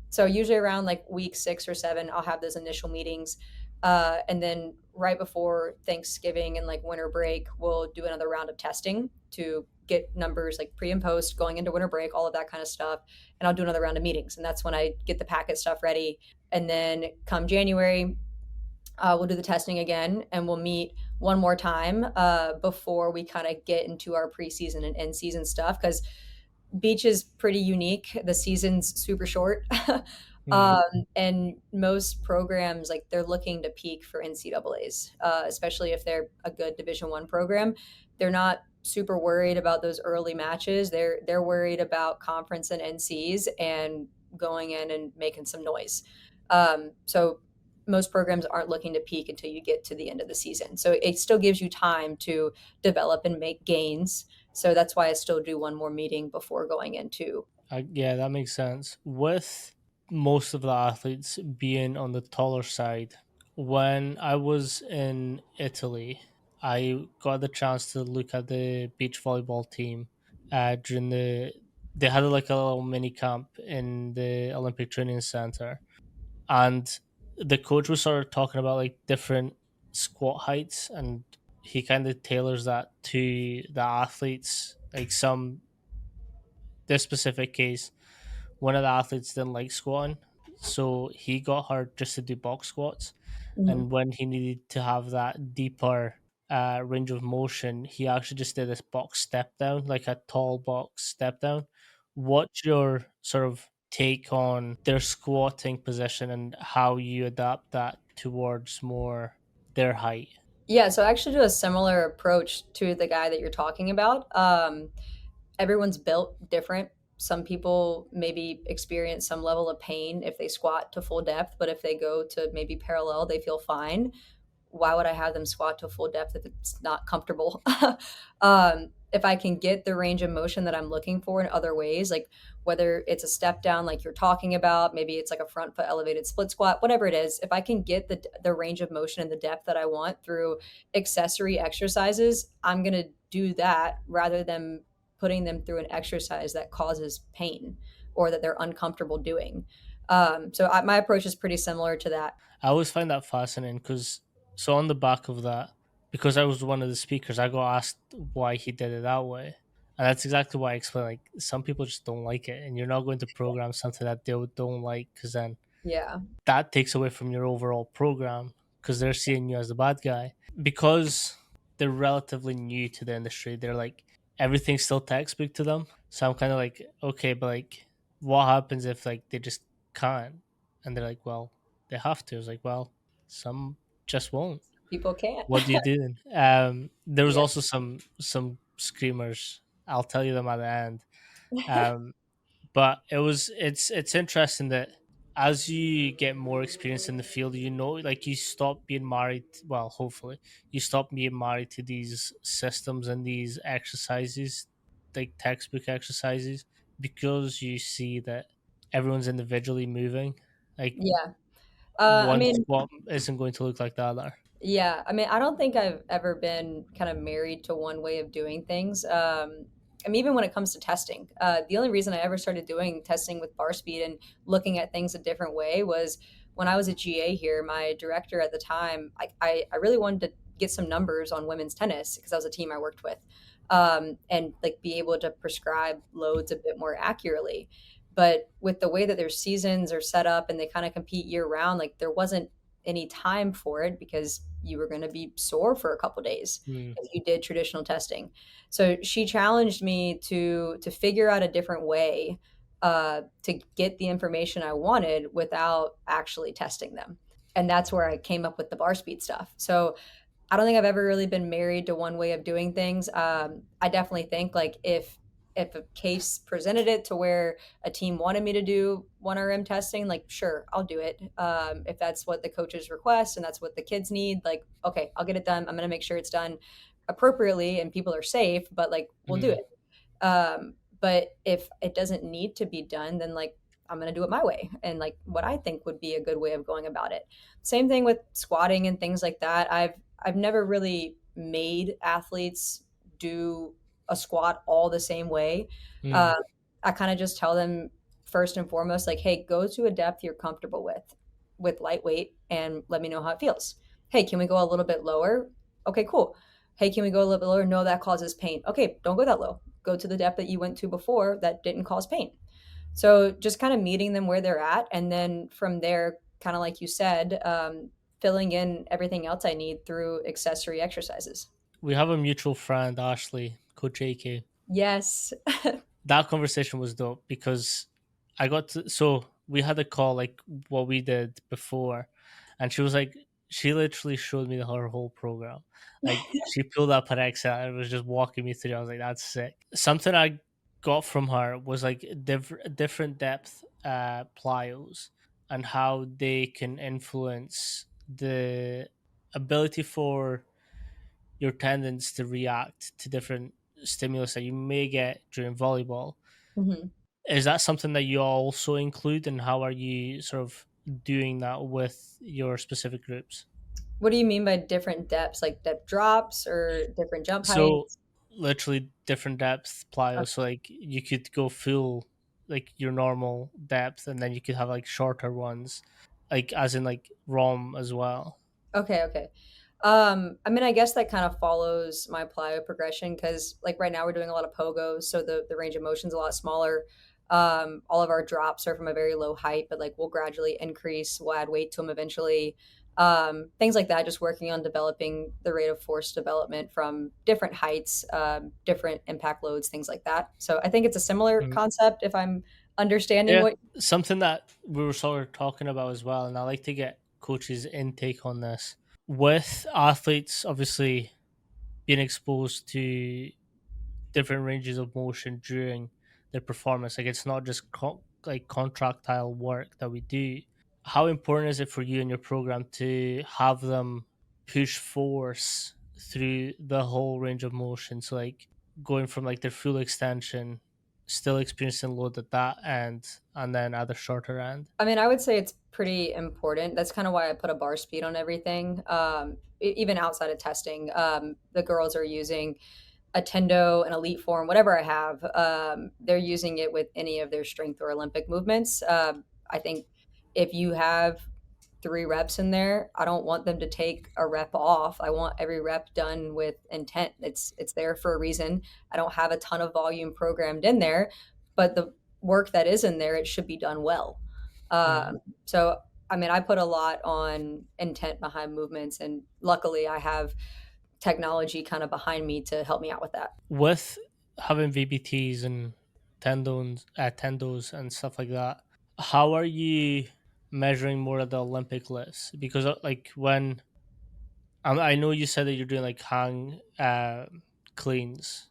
So usually around like week 6 or 7, I'll have those initial meetings. And then right before Thanksgiving and like winter break, we'll do another round of testing to get numbers like pre and post going into winter break, all of that kind of stuff. And I'll do another round of meetings. And that's when I get the packet stuff ready. And then come January, we'll do the testing again and we'll meet one more time before we kind of get into our preseason and end season stuff. Because beach is pretty unique. The season's super short. Mm. And most programs, like they're looking to peak for NCAAs, especially if they're a good Division 1 program. They're not super worried about those early matches. They're worried about conference and NCs and going in and making some noise. So most programs aren't looking to peak until you get to the end of the season. So it still gives you time to develop and make gains. So that's why I still do one more meeting before going into. Yeah, that makes sense. With most of the athletes being on the taller side, when I was in Italy, I got the chance to look at the beach volleyball team during they had like a little mini camp in the Olympic Training Center, and the coach was sort of talking about like different squat heights, and he kind of tailors that to the athletes. Like some this specific case, one of the athletes didn't like squatting, so he got her just to do box squats. Mhm. And when he needed to have that deeper range of motion, he actually just did this box step down, like a tall box step down. What's your sort of take on their squatting position and how you adapt that towards more their height? Yeah, so I actually do a similar approach to the guy that you're talking about. Everyone's built different. Some people maybe experience some level of pain if they squat to full depth, but if they go to maybe parallel, they feel fine. Why would I have them squat to full depth if it's not comfortable? If I can get the range of motion that I'm looking for in other ways, like whether it's a step down, like you're talking about, maybe it's like a front foot elevated split squat, whatever it is, if I can get the range of motion and the depth that I want through accessory exercises, I'm going to do that rather than putting them through an exercise that causes pain or that they're uncomfortable doing. My approach is pretty similar to that. I always find that fascinating because, so on the back of that, because I was one of the speakers, I got asked why he did it that way. And that's exactly why I explained. Like, some people just don't like it, and you're not going to program something that they don't like, because then Yeah. that takes away from your overall program because they're seeing you as the bad guy. Because they're relatively new to the industry, they're like, everything's still textbook to them. So I'm kind of like, okay, but like, what happens if like they just can't? And they're like, well, they have to. It's like, well, some just won't. People can't. What do you do then? There was Yeah. also some screamers. I'll tell you them at the end. Um, but it's interesting that as you get more experience in the field, you know, like you stop being married, well, hopefully you stop being married to these systems and these exercises, like textbook exercises, because you see that everyone's individually moving. Like Yeah. I one mean, squat isn't going to look like the other. yeah, I mean, I don't think I've ever been kind of married to one way of doing things. I mean, even when it comes to testing, the only reason I ever started doing testing with bar speed and looking at things a different way was when I was a GA here. My director at the time, I really wanted to get some numbers on women's tennis because that was a team I worked with, and like be able to prescribe loads a bit more accurately. But with the way that their seasons are set up and they kind of compete year round, like there wasn't any time for it because you were going to be sore for a couple days Mm, if you did traditional testing. So she challenged me to figure out a different way to get the information I wanted without actually testing them. And that's where I came up with the bar speed stuff. So I don't think I've ever really been married to one way of doing things. I definitely think like if a case presented it to where a team wanted me to do 1RM testing, like sure, I'll do it. If that's what the coaches request and that's what the kids need, like okay, I'll get it done. I'm gonna make sure it's done appropriately and people are safe, but like we'll do mm. it. But if it doesn't need to be done, then like I'm going to do it my way and like what I think would be a good way of going about it. Same thing with squatting and things like that. I've never really made athletes do a squat all the same way. Mm. Uh, I kind of just tell them first and foremost, like, hey, go to a depth you're comfortable with lightweight, and let me know how it feels. Hey, can we go a little bit lower? Okay, cool. Hey, can we go a little bit lower? No, that causes pain. Okay, don't go that low. Go to the depth that you went to before that didn't cause pain. So just kind of meeting them where they're at. And then from there, kind of like you said, filling in everything else I need through accessory exercises. We have a mutual friend, Ashley, Coach AK. Yes. That conversation was dope because so we had a call like what we did before, and she was like, she literally showed me her whole program. Like she pulled up an Excel and was just walking me through. I was like, that's sick. Something I got from her was like different depth plyos and how they can influence the ability for your tendons to react to different stimulus that you may get during volleyball. Mhm. Is that something that you also include, and how are you sort of doing that with your specific groups? What do you mean by different depths? Like depth drops or different jump So heights? literally different depth plyos. So like you could go full like your normal depth, and then you could have like shorter ones, like as in like ROM as well. Okay, okay. I mean, I guess that kind of follows my plyo progression because, like, right now we're doing a lot of pogos, so the range of motion's a lot smaller. All of our drops are from a very low height, but like we'll gradually increase. We'll add weight to them eventually. Things like that. Just working on developing the rate of force development from different heights, different impact loads, things like that. So I think it's a similar Mhm. concept if I'm understanding Yeah, what. something that we were sort of talking about as well, and I like to get coaches' intake on this. With athletes obviously being exposed to different ranges of motion during their performance, like it's not just like contractile work that we do. How important is it for you in your program to have them push force through the whole range of motion? So like going from like their full extension, still experiencing load at that end, and then at the shorter end. I mean, I would say it's pretty important. That's kind of why I put a bar speed on everything. Even outside of testing, the girls are using a Tendo, an elite form, whatever I have. They're using it with any of their strength or Olympic movements. I think if you have 3 reps in there, I don't want them to take a rep off. I want every rep done with intent. It's there for a reason. I don't have a ton of volume programmed in there, but the work that is in there, it should be done well. Mm. So I mean, I put a lot on intent behind movements, and luckily, I have technology kind of behind me to help me out with that. With having VBTs and tendos and stuff like that, how are you measuring more of the Olympic lifts? Because like when I know you said that you're doing like hang cleans,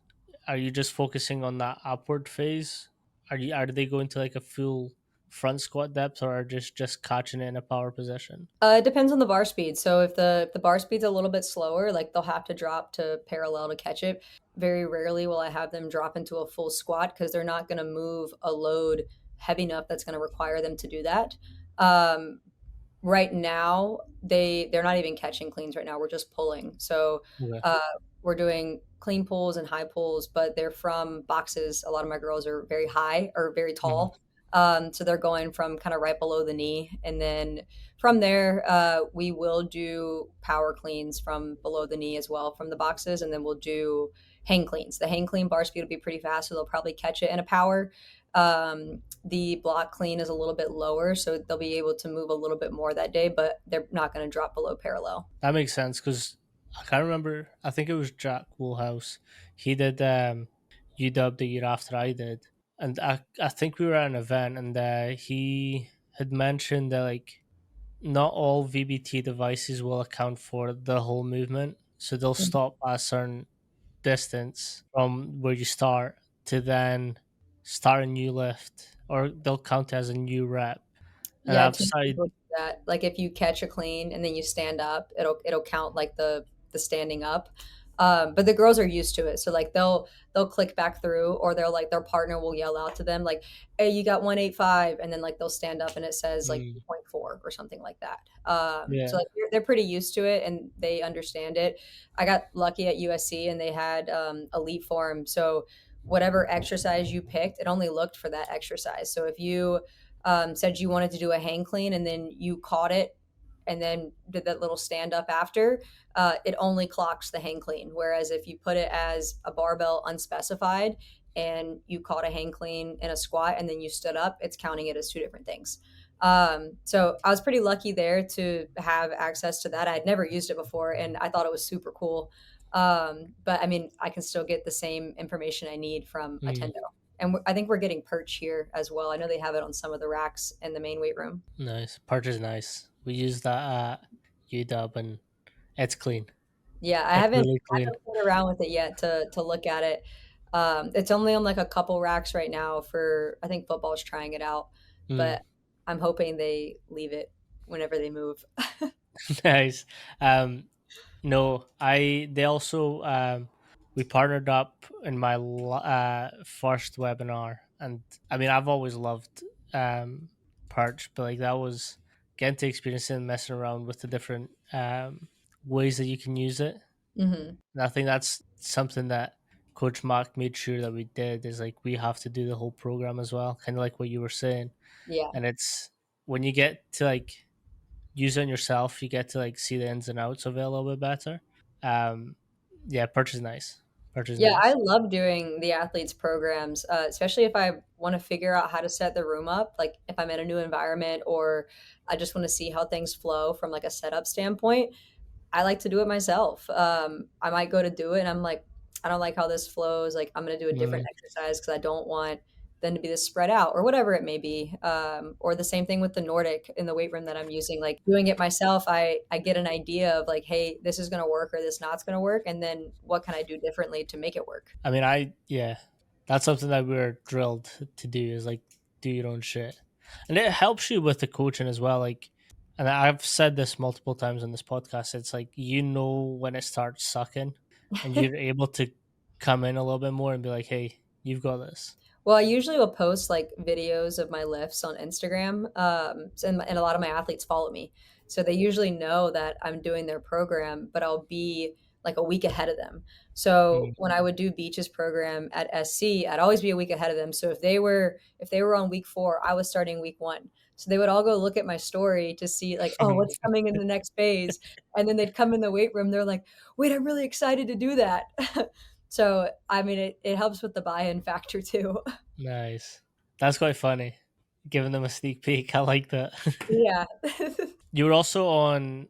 are you just focusing on that upward phase? Are they going to like a full front squat depth, or are just catching it in a power position? It depends on the bar speed. So if the bar speed's a little bit slower, like they'll have to drop to parallel to catch it. Very rarely will I have them drop into a full squat because they're not going to move a load heavy enough that's going to require them to do that. Um, right now, they're not even catching cleans right now. We're just pulling. So Okay. uh, we're doing clean pulls and high pulls, but they're from boxes. A lot of my girls are very high or very Mhm. tall. So they're going from kind of right below the knee. And then from there, we will do power cleans from below the knee as well from the boxes. And then we'll do hang cleans. The hang clean bar speed will be pretty fast, so they'll probably catch it in a power. The block clean is a little bit lower, so they'll be able to move a little bit more that day, but they're not going to drop below parallel. That makes sense because I can't remember. I think it was Jack Woolhouse. He did UW the year after I did, and I think we were at an event, and he had mentioned that like not all VBT devices will account for the whole movement, so they'll stop at a certain distance from where you start to then start a new lift, or they'll count it as a new rep. And Yeah, I've too many started. people do that. Like if you catch a clean and then you stand up, it'll count like the standing up. But the girls are used to it, so like they'll click back through, or they'll like their partner will yell out to them like, "Hey, you got 185," and then like they'll stand up and it says like Mm, 2.4 or something like that. So yeah. like they're pretty used to it and they understand it. I got lucky at USC and they had elite form, so whatever exercise you picked, it only looked for that exercise. So if you said you wanted to do a hang clean and then you caught it and then did that little stand up after, it only clocks the hang clean. Whereas if you put it as a barbell unspecified and you caught a hang clean in a squat and then you stood up, it's counting it as two different things. So I was pretty lucky there to have access to that. I had never used it before and I thought it was super cool. But I mean, I can still get the same information I need from Mm, Attendo. And I think we're getting perch here as well. I know they have it on some of the racks in the main weight room. nice. Perch is nice. We use that at UW and it's clean. Yeah, It's really I clean. haven't played around with it yet to look at it. It's only on like a couple racks right now for I think football's trying it out, Mm, but I'm hoping they leave it whenever they move. nice. Um, no, I they also we partnered up in my first webinar, and I mean I've always loved Perch, but like that was getting to experience it and messing around with the different ways that you can use it. Hmm. And I think that's something that Coach Mark made sure that we did is like we have to do the whole program as well, kind of like what you were saying. Yeah. And it's when you get to like use it on yourself, you get to like see the ins and outs of it a little bit better. Um, yeah, Perch is nice. Perch is Yeah, I nice. love doing the athletes programs, especially if I want to figure out how to set the room up. Like if I'm in a new environment or I just want to see how things flow from like a setup standpoint. I like to do it myself. I might go to do it and I'm like, I don't like how this flows. Like, I'm going to do a different Mm, exercise because I don't want them to be this spread out or whatever it may be. Or the same thing with the Nordic in the weight room that I'm using. Like, doing it myself, I get an idea of like, hey, this is going to work or this not's going to work. And then what can I do differently to make it work? I mean, yeah, that's something that we're drilled to do is like do your own shit, and it helps you with the coaching as well. Like, and I've said this multiple times on this podcast. It's like you know when it starts sucking, and you're able to come in a little bit more and be like, "Hey, you've got this." Well, I usually will post like videos of my lifts on Instagram, and a lot of my athletes follow me, so they usually know that I'm doing their program, but I'll be like a week ahead of them. So Mm. when I would do Beach's program at SC, I'd always be a week ahead of them. So if they were on week 4, I was starting week 1. So they would all go look at my story to see like, oh, what's coming in the next phase, and then they'd come in the weight room. They're like, wait, I'm really excited to do that. So I mean, it helps with the buy-in factor too. Nice. That's quite funny. Giving them a sneak peek. I like that. Yeah. You were also on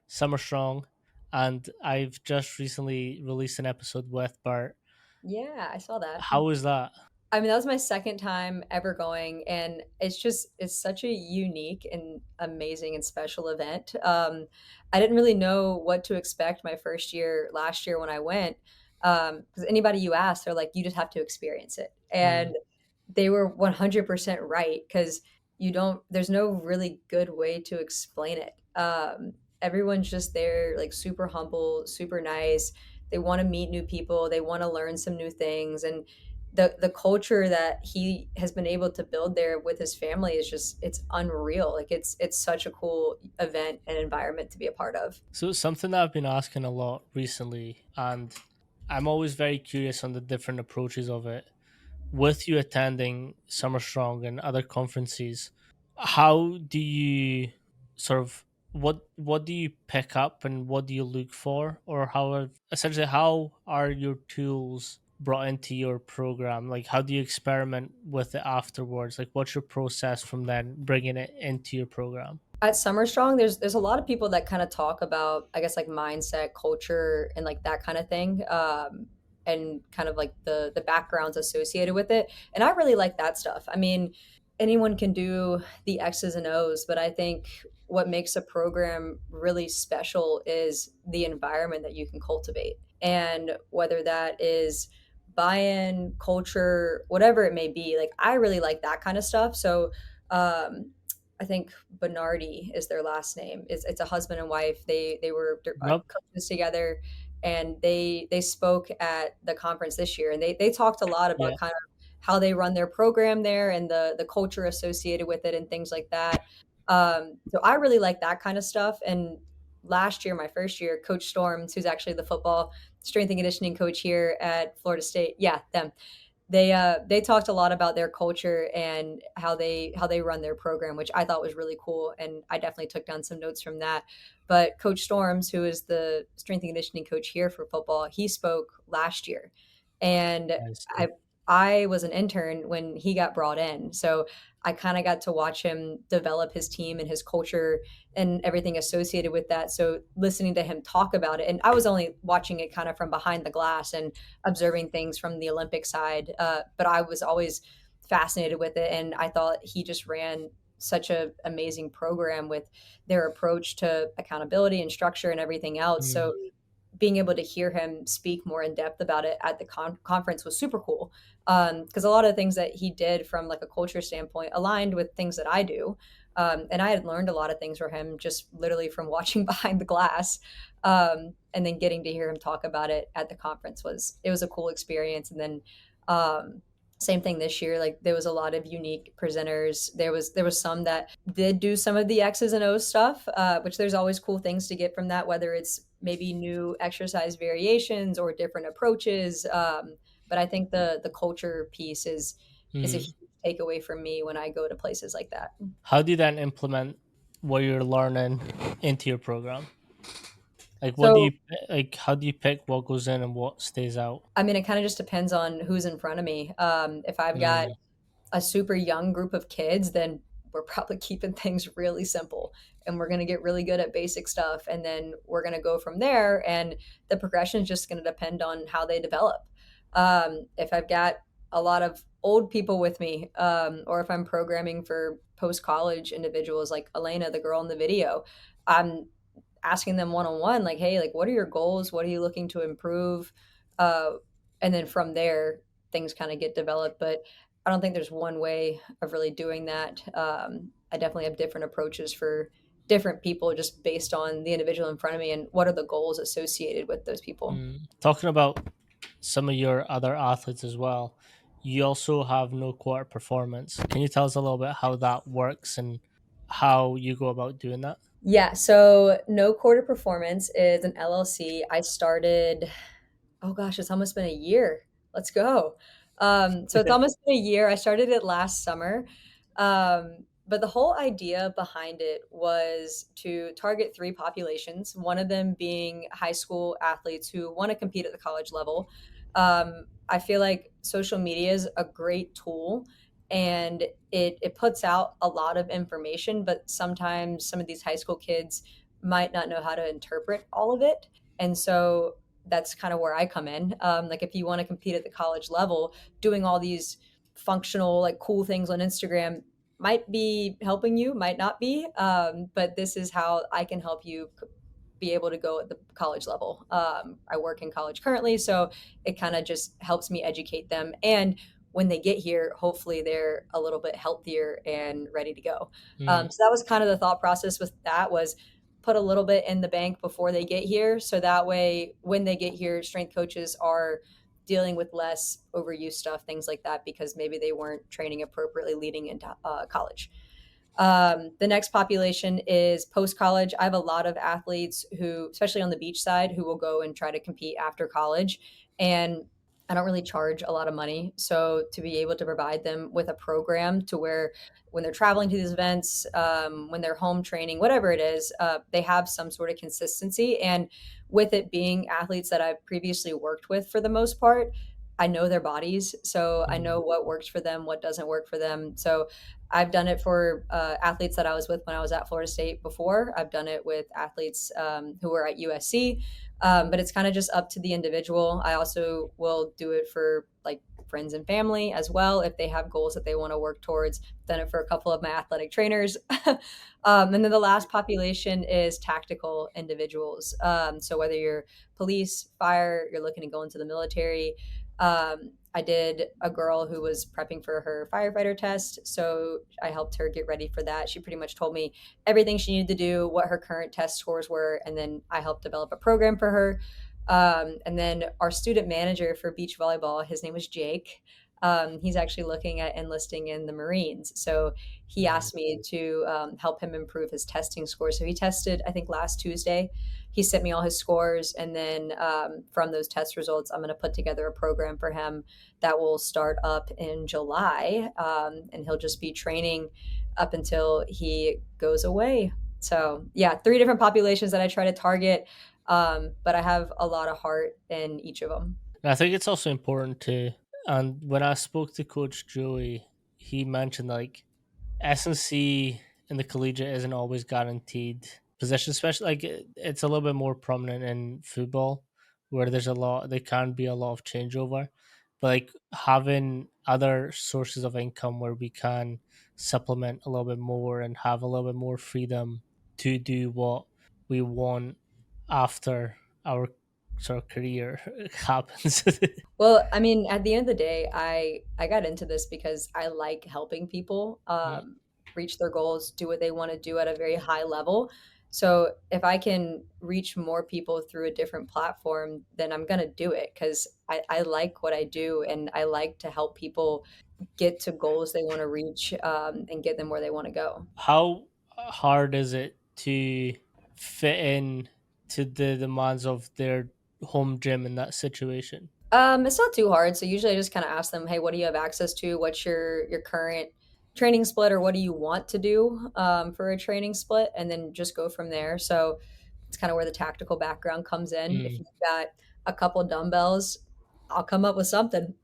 Summer Strong, and I've just recently released an episode with Bart. Yeah, I saw that. How was that? I mean, that was my second time ever going, and it's such a unique and amazing and special event. I didn't really know what to expect my first year last year when I went, because anybody you ask, they're like, you just have to experience it, Mm, and they were 100% right because there's no really good way to explain it. Everyone's just there, like super humble, super nice. They want to meet new people, they want to learn some new things, and the culture that he has been able to build there with his family is just it's unreal. Like it's such a cool event and environment to be a part of. So something that I've been asking a lot recently, and I'm always very curious on the different approaches of it. With you attending Summer Strong and other conferences, how do you sort of what do you pick up and what do you look for, or essentially how are your tools brought into your program? Like, how do you experiment with it afterwards? Like, what's your process from then bringing it into your program? At Summer Strong, there's a lot of people that kind of talk about, I guess, like mindset, culture, and like that kind of thing, and kind of like the backgrounds associated with it. And I really like that stuff. I mean, anyone can do the X's and O's, but I think what makes a program really special is the environment that you can cultivate, and whether that is buy-in, culture, whatever it may be. Like I really like that kind of stuff. So. I think Bernardi is their last name. It's a husband and wife. They were Yep. coaches together, and they spoke at the conference this year, and they talked a lot about Yeah. kind of how they run their program there and the culture associated with it and things like that. So I really like that kind of stuff. And last year, my first year, Coach Storms, who's actually the football strength and conditioning coach here at Florida State, yeah, them, they talked a lot about their culture and how they run their program, which I thought was really cool, and I definitely took down some notes from that. But Coach Storms, who is the strength and conditioning coach here for football, he spoke last year, and I I see. I was an intern when he got brought in, so I kind of got to watch him develop his team and his culture and everything associated with that. So listening to him talk about it, and I was only watching it kind of from behind the glass and observing things from the Olympic side. But I was always fascinated with it, and I thought he just ran such a amazing program with their approach to accountability and structure and everything else. Mm, So being able to hear him speak more in depth about it at the conference was super cool, because a lot of the things that he did from like a culture standpoint aligned with things that I do. And I had learned a lot of things from him just literally from watching behind the glass, and then getting to hear him talk about it at the conference was a cool experience. And then um, same thing this year, like there was a lot of unique presenters. There was some that did do some of the X's and O's stuff, which there's always cool things to get from that, whether it's maybe new exercise variations or different approaches. But I think the culture piece is a mm. huge takeaway for me when I go to places like that. How do you then implement what you're learning into your program? Like, what do So you like? How do you pick what goes in and what stays out? I mean, it kind of just depends on who's in front of me. If I've got Mm, a super young group of kids, then we're probably keeping things really simple, and we're going to get really good at basic stuff. And then we're going to go from there. And the progression is just going to depend on how they develop. If I've got a lot of old people with me, or if I'm programming for post college individuals like Elena, the girl in the video, I'm asking them one on one, like, hey, like, what are your goals? What are you looking to improve? Uh, and then from there, things kind of get developed. But I don't think there's one way of really doing that. I definitely have different approaches for different people just based on the individual in front of me and what are the goals associated with those people. mm. Talking about some of your other athletes as well, you also have no quarter performance. Can you tell us a little bit how that works and how you go about doing that? Yeah, so No Quarter Performance is an LLC. I started, oh gosh, it's almost been a year. Let's go. So it's almost been a year. I started it last summer. But the whole idea behind it was to target three populations, one of them being high school athletes who want to compete at the college level. I feel like social media is a great tool, and it puts out a lot of information, but sometimes some of these high school kids might not know how to interpret all of it. And so that's kind of where I come in. Like if you want to compete at the college level, doing all these functional, like cool things on Instagram might be helping you, might not be. But this is how I can help you be able to go at the college level. I work in college currently, so it kind of just helps me educate them. And when they get here, hopefully they're a little bit healthier and ready to go. Mm, So that was kind of the thought process with that was put a little bit in the bank before they get here. So that way, when they get here, strength coaches are dealing with less overuse stuff, things like that, because maybe they weren't training appropriately leading into college. The next population is post college. I have a lot of athletes who, especially on the beach side, who will go and try to compete after college. And I don't really charge a lot of money. So to be able to provide them with a program to where when they're traveling to these events, when they're home training, whatever it is, they have some sort of consistency. And with it being athletes that I've previously worked with for the most part, I know their bodies. So I know Mm. what works for them, what doesn't work for them. So I've done it for athletes that I was with when I was at Florida State before. I've done it with athletes who were at USC, but it's kind of just up to the individual. I also will do it for like friends and family as well if they have goals that they want to work towards. Done it for a couple of my athletic trainers. And then the last population is tactical individuals. So whether you're police, fire, you're looking to go into the military, I did a girl who was prepping for her firefighter test. So I helped her get ready for that. She pretty much told me everything she needed to do, what her current test scores were, and then I helped develop a program for her. And then our student manager for beach volleyball, his name was Jake. He's actually looking at enlisting in the Marines. So he Mm. asked me to help him improve his testing score. So he tested, I think, last Tuesday. He sent me all his scores. And then from those test results, I'm going to put together a program for him that will start up in July. And he'll just be training up until he goes away. So, yeah, three different populations that I try to target. But I have a lot of heart in each of them. And I think it's also important to, and when I spoke to Coach Joey, he mentioned like S&C in the collegiate isn't always guaranteed position, especially like it's a little bit more prominent in football where there can be a lot of changeover. But like having other sources of income where we can supplement a little bit more and have a little bit more freedom to do what we want after our sort of career happens. Well, I mean, at the end of the day, I got into this because I like helping people Mm. reach their goals, do what they want to do at a very high level. So if I can reach more people through a different platform, then I'm gonna do it because I like what I do and I like to help people get to goals they want to reach and get them where they want to go. How hard is it to fit in to the demands of their home gym in that situation? It's not too hard. So usually I just kind of ask them, hey, what do you have access to? What's your current training split, or what do you want to do for a training split? And then just go from there. So it's kind of where the tactical background comes in. If Mm. you've got a couple dumbbells, I'll come up with something.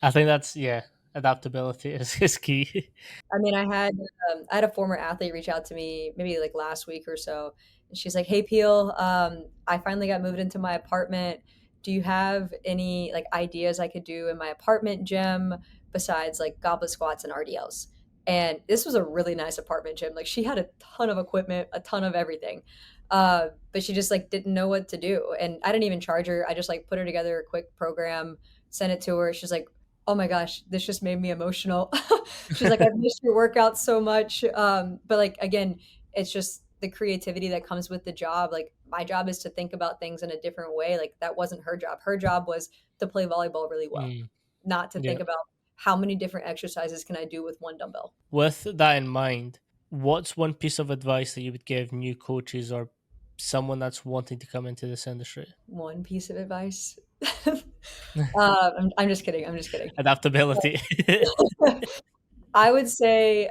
I think that's, yeah, adaptability is key. I mean, I had a former athlete reach out to me maybe like last week or so, and she's like, "Hey, Peel, I finally got moved into my apartment. Do you have any like ideas I could do in my apartment gym besides like goblet squats and RDLs?" And this was a really nice apartment gym. Like she had a ton of equipment, a ton of everything, but she just like didn't know what to do. And I didn't even charge her. I just like put her together a quick program, sent it to her. She's like, "Oh my gosh, this just made me emotional." She's like, "I've missed your workout so much." But like again, it's just the creativity that comes with the job. Like my job is to think about things in a different way. Like that wasn't her job. Her job was to play volleyball really well, Mm. not to Yeah. think about how many different exercises can I do with one dumbbell. With that in mind, what's one piece of advice that you would give new coaches or someone that's wanting to come into this industry? One piece of advice. I'm just kidding. I'm just kidding. Adaptability. I would say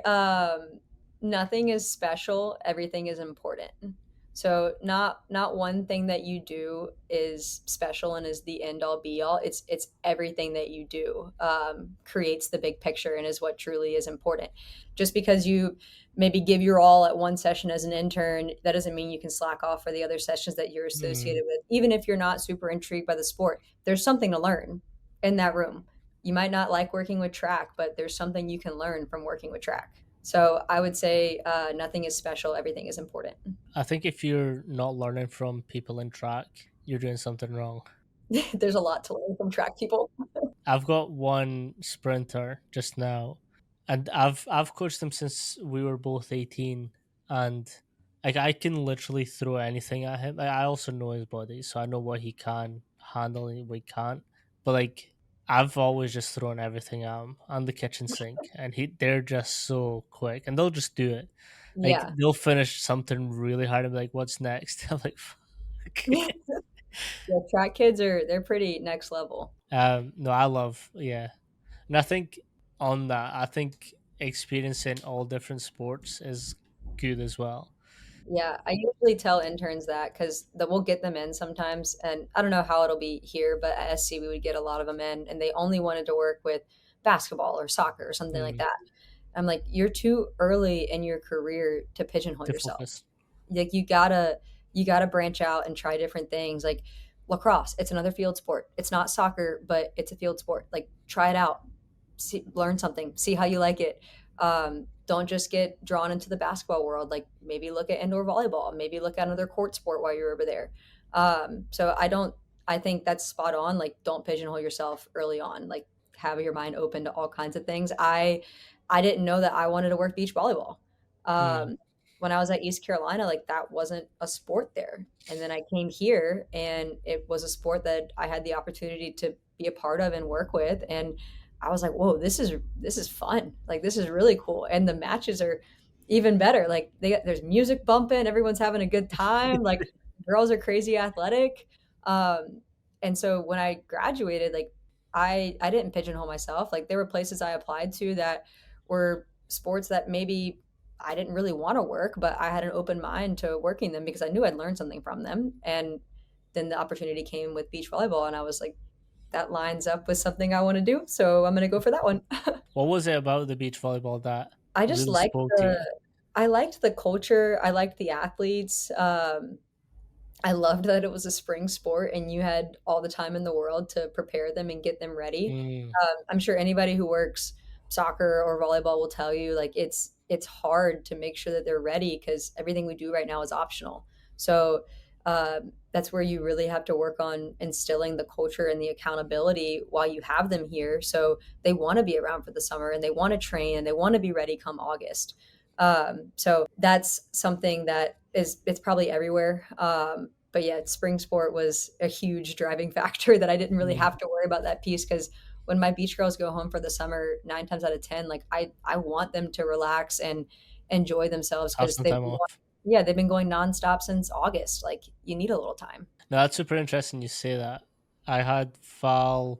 nothing is special. Everything is important. So not one thing that you do is special and is the end all be all. It's everything that you do creates the big picture and is what truly is important. Just because you maybe give your all at one session as an intern, that doesn't mean you can slack off for the other sessions that you're Mm. associated with. Even if you're not super intrigued by the sport, there's something to learn in that room. You might not like working with track, but there's something you can learn from working with track. So I would say nothing is special, everything is important. I think if you're not learning from people in track, you're doing something wrong. There's a lot to learn from track people. I've got one sprinter just now, and I've coached him since we were both 18, and like I can literally throw anything at him. I also know his body, so I know what he can handle and what he can't. but like I've always just thrown everything at them on the kitchen sink, and they're just so quick, and they'll just do it. Like Yeah. they'll finish something really hard and be like, "What's next?" I'm like, "Fuck." Yeah, track kids they're pretty next level. No, I love, yeah, and I think on that, I think experiencing all different sports is good as well. Yeah, I usually tell interns that because we'll get them in sometimes, and I don't know how it'll be here, but at SC we would get a lot of them in, and they only wanted to work with basketball or soccer or something like Mm, that. I'm like, you're too early in your career to pigeonhole to yourself. focus. Like you gotta branch out and try different things. Like lacrosse, it's another field sport. It's not soccer, but it's a field sport. Like try it out, learn something, see how you like it. Don't just get drawn into the basketball world. Like maybe look at indoor volleyball, maybe look at another court sport while you're over there. So I don't. I think that's spot on. Like don't pigeonhole yourself early on. Like have your mind open to all kinds of things. I didn't know that I wanted to work beach volleyball. Mm, Um, when I was at East Carolina, like that wasn't a sport there. And then I came here and it was a sport that I had the opportunity to be a part of and work with. And I was like, whoa, this is fun. Like this is really cool. And the matches are even better. Like there's music bumping, everyone's having a good time. Like girls are crazy athletic. Um, and so when I graduated, like I didn't pigeonhole myself. Like there were places I applied to that were sports that maybe I didn't really want to work, but I had an open mind to working them because I knew I'd learn something from them. And then the opportunity came with beach volleyball, and I was like, that lines up with something I want to do. So I'm going to go for that one. what was it about the beach volleyball that I just really liked spoke to the, you? I liked the culture. I liked the athletes. I loved that it was a spring sport and you had all the time in the world to prepare them and get them ready. Mm, I'm sure anybody who works soccer or volleyball will tell you like it's hard to make sure that they're ready because everything we do right now is optional. So that's where you really have to work on instilling the culture and the accountability while you have them here. So they want to be around for the summer and they want to train and they want to be ready come August. So that's something that is it's probably everywhere. But yeah, spring sport was a huge driving factor that I didn't really mm. have to worry about that piece because when my beach girls go home for the summer, 9 times out of 10, like I want them to relax and enjoy themselves Have because some time off. they've been going nonstop since August. Like you need a little time. No, that's super interesting you say that. I had Val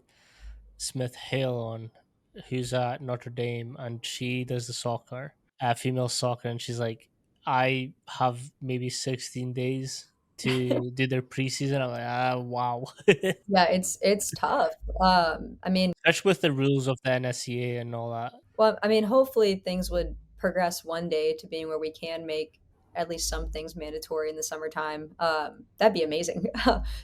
Smith Hale on, who's at Notre Dame, and she does the soccer, female soccer, and she's like, I have maybe 16 days to do their preseason. I'm like, wow. Yeah, it's tough. I mean, Especially with the rules of the NSCA and all that. well, I mean, hopefully things would progress one day to being where we can make at least some things mandatory in the summertime. That'd be amazing.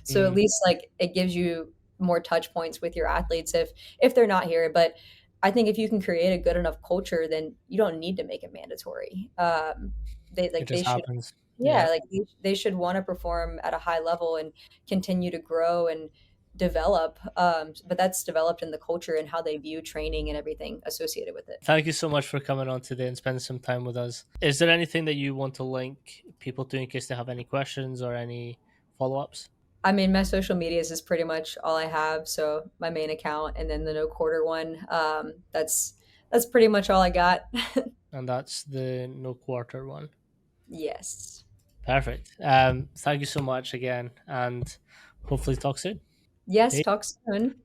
So at Mm, least like it gives you more touch points with your athletes if they're not here. But I think if you can create a good enough culture, then you don't need to make it mandatory. They it like they just should happens. yeah, Yeah. like they should want to perform at a high level and continue to grow and develop. But that's developed in the culture and how they view training and everything associated with it. Thank you so much for coming on today and spending some time with us. Is there anything that you want to link people to in case they have any questions or any follow ups? I mean, my social medias is pretty much all I have. So my main account and then the no quarter one. That's pretty much all I got. And that's the no quarter one. Yes. Perfect. Thank you so much again, and hopefully talk soon. Yes. Peace. Talk soon.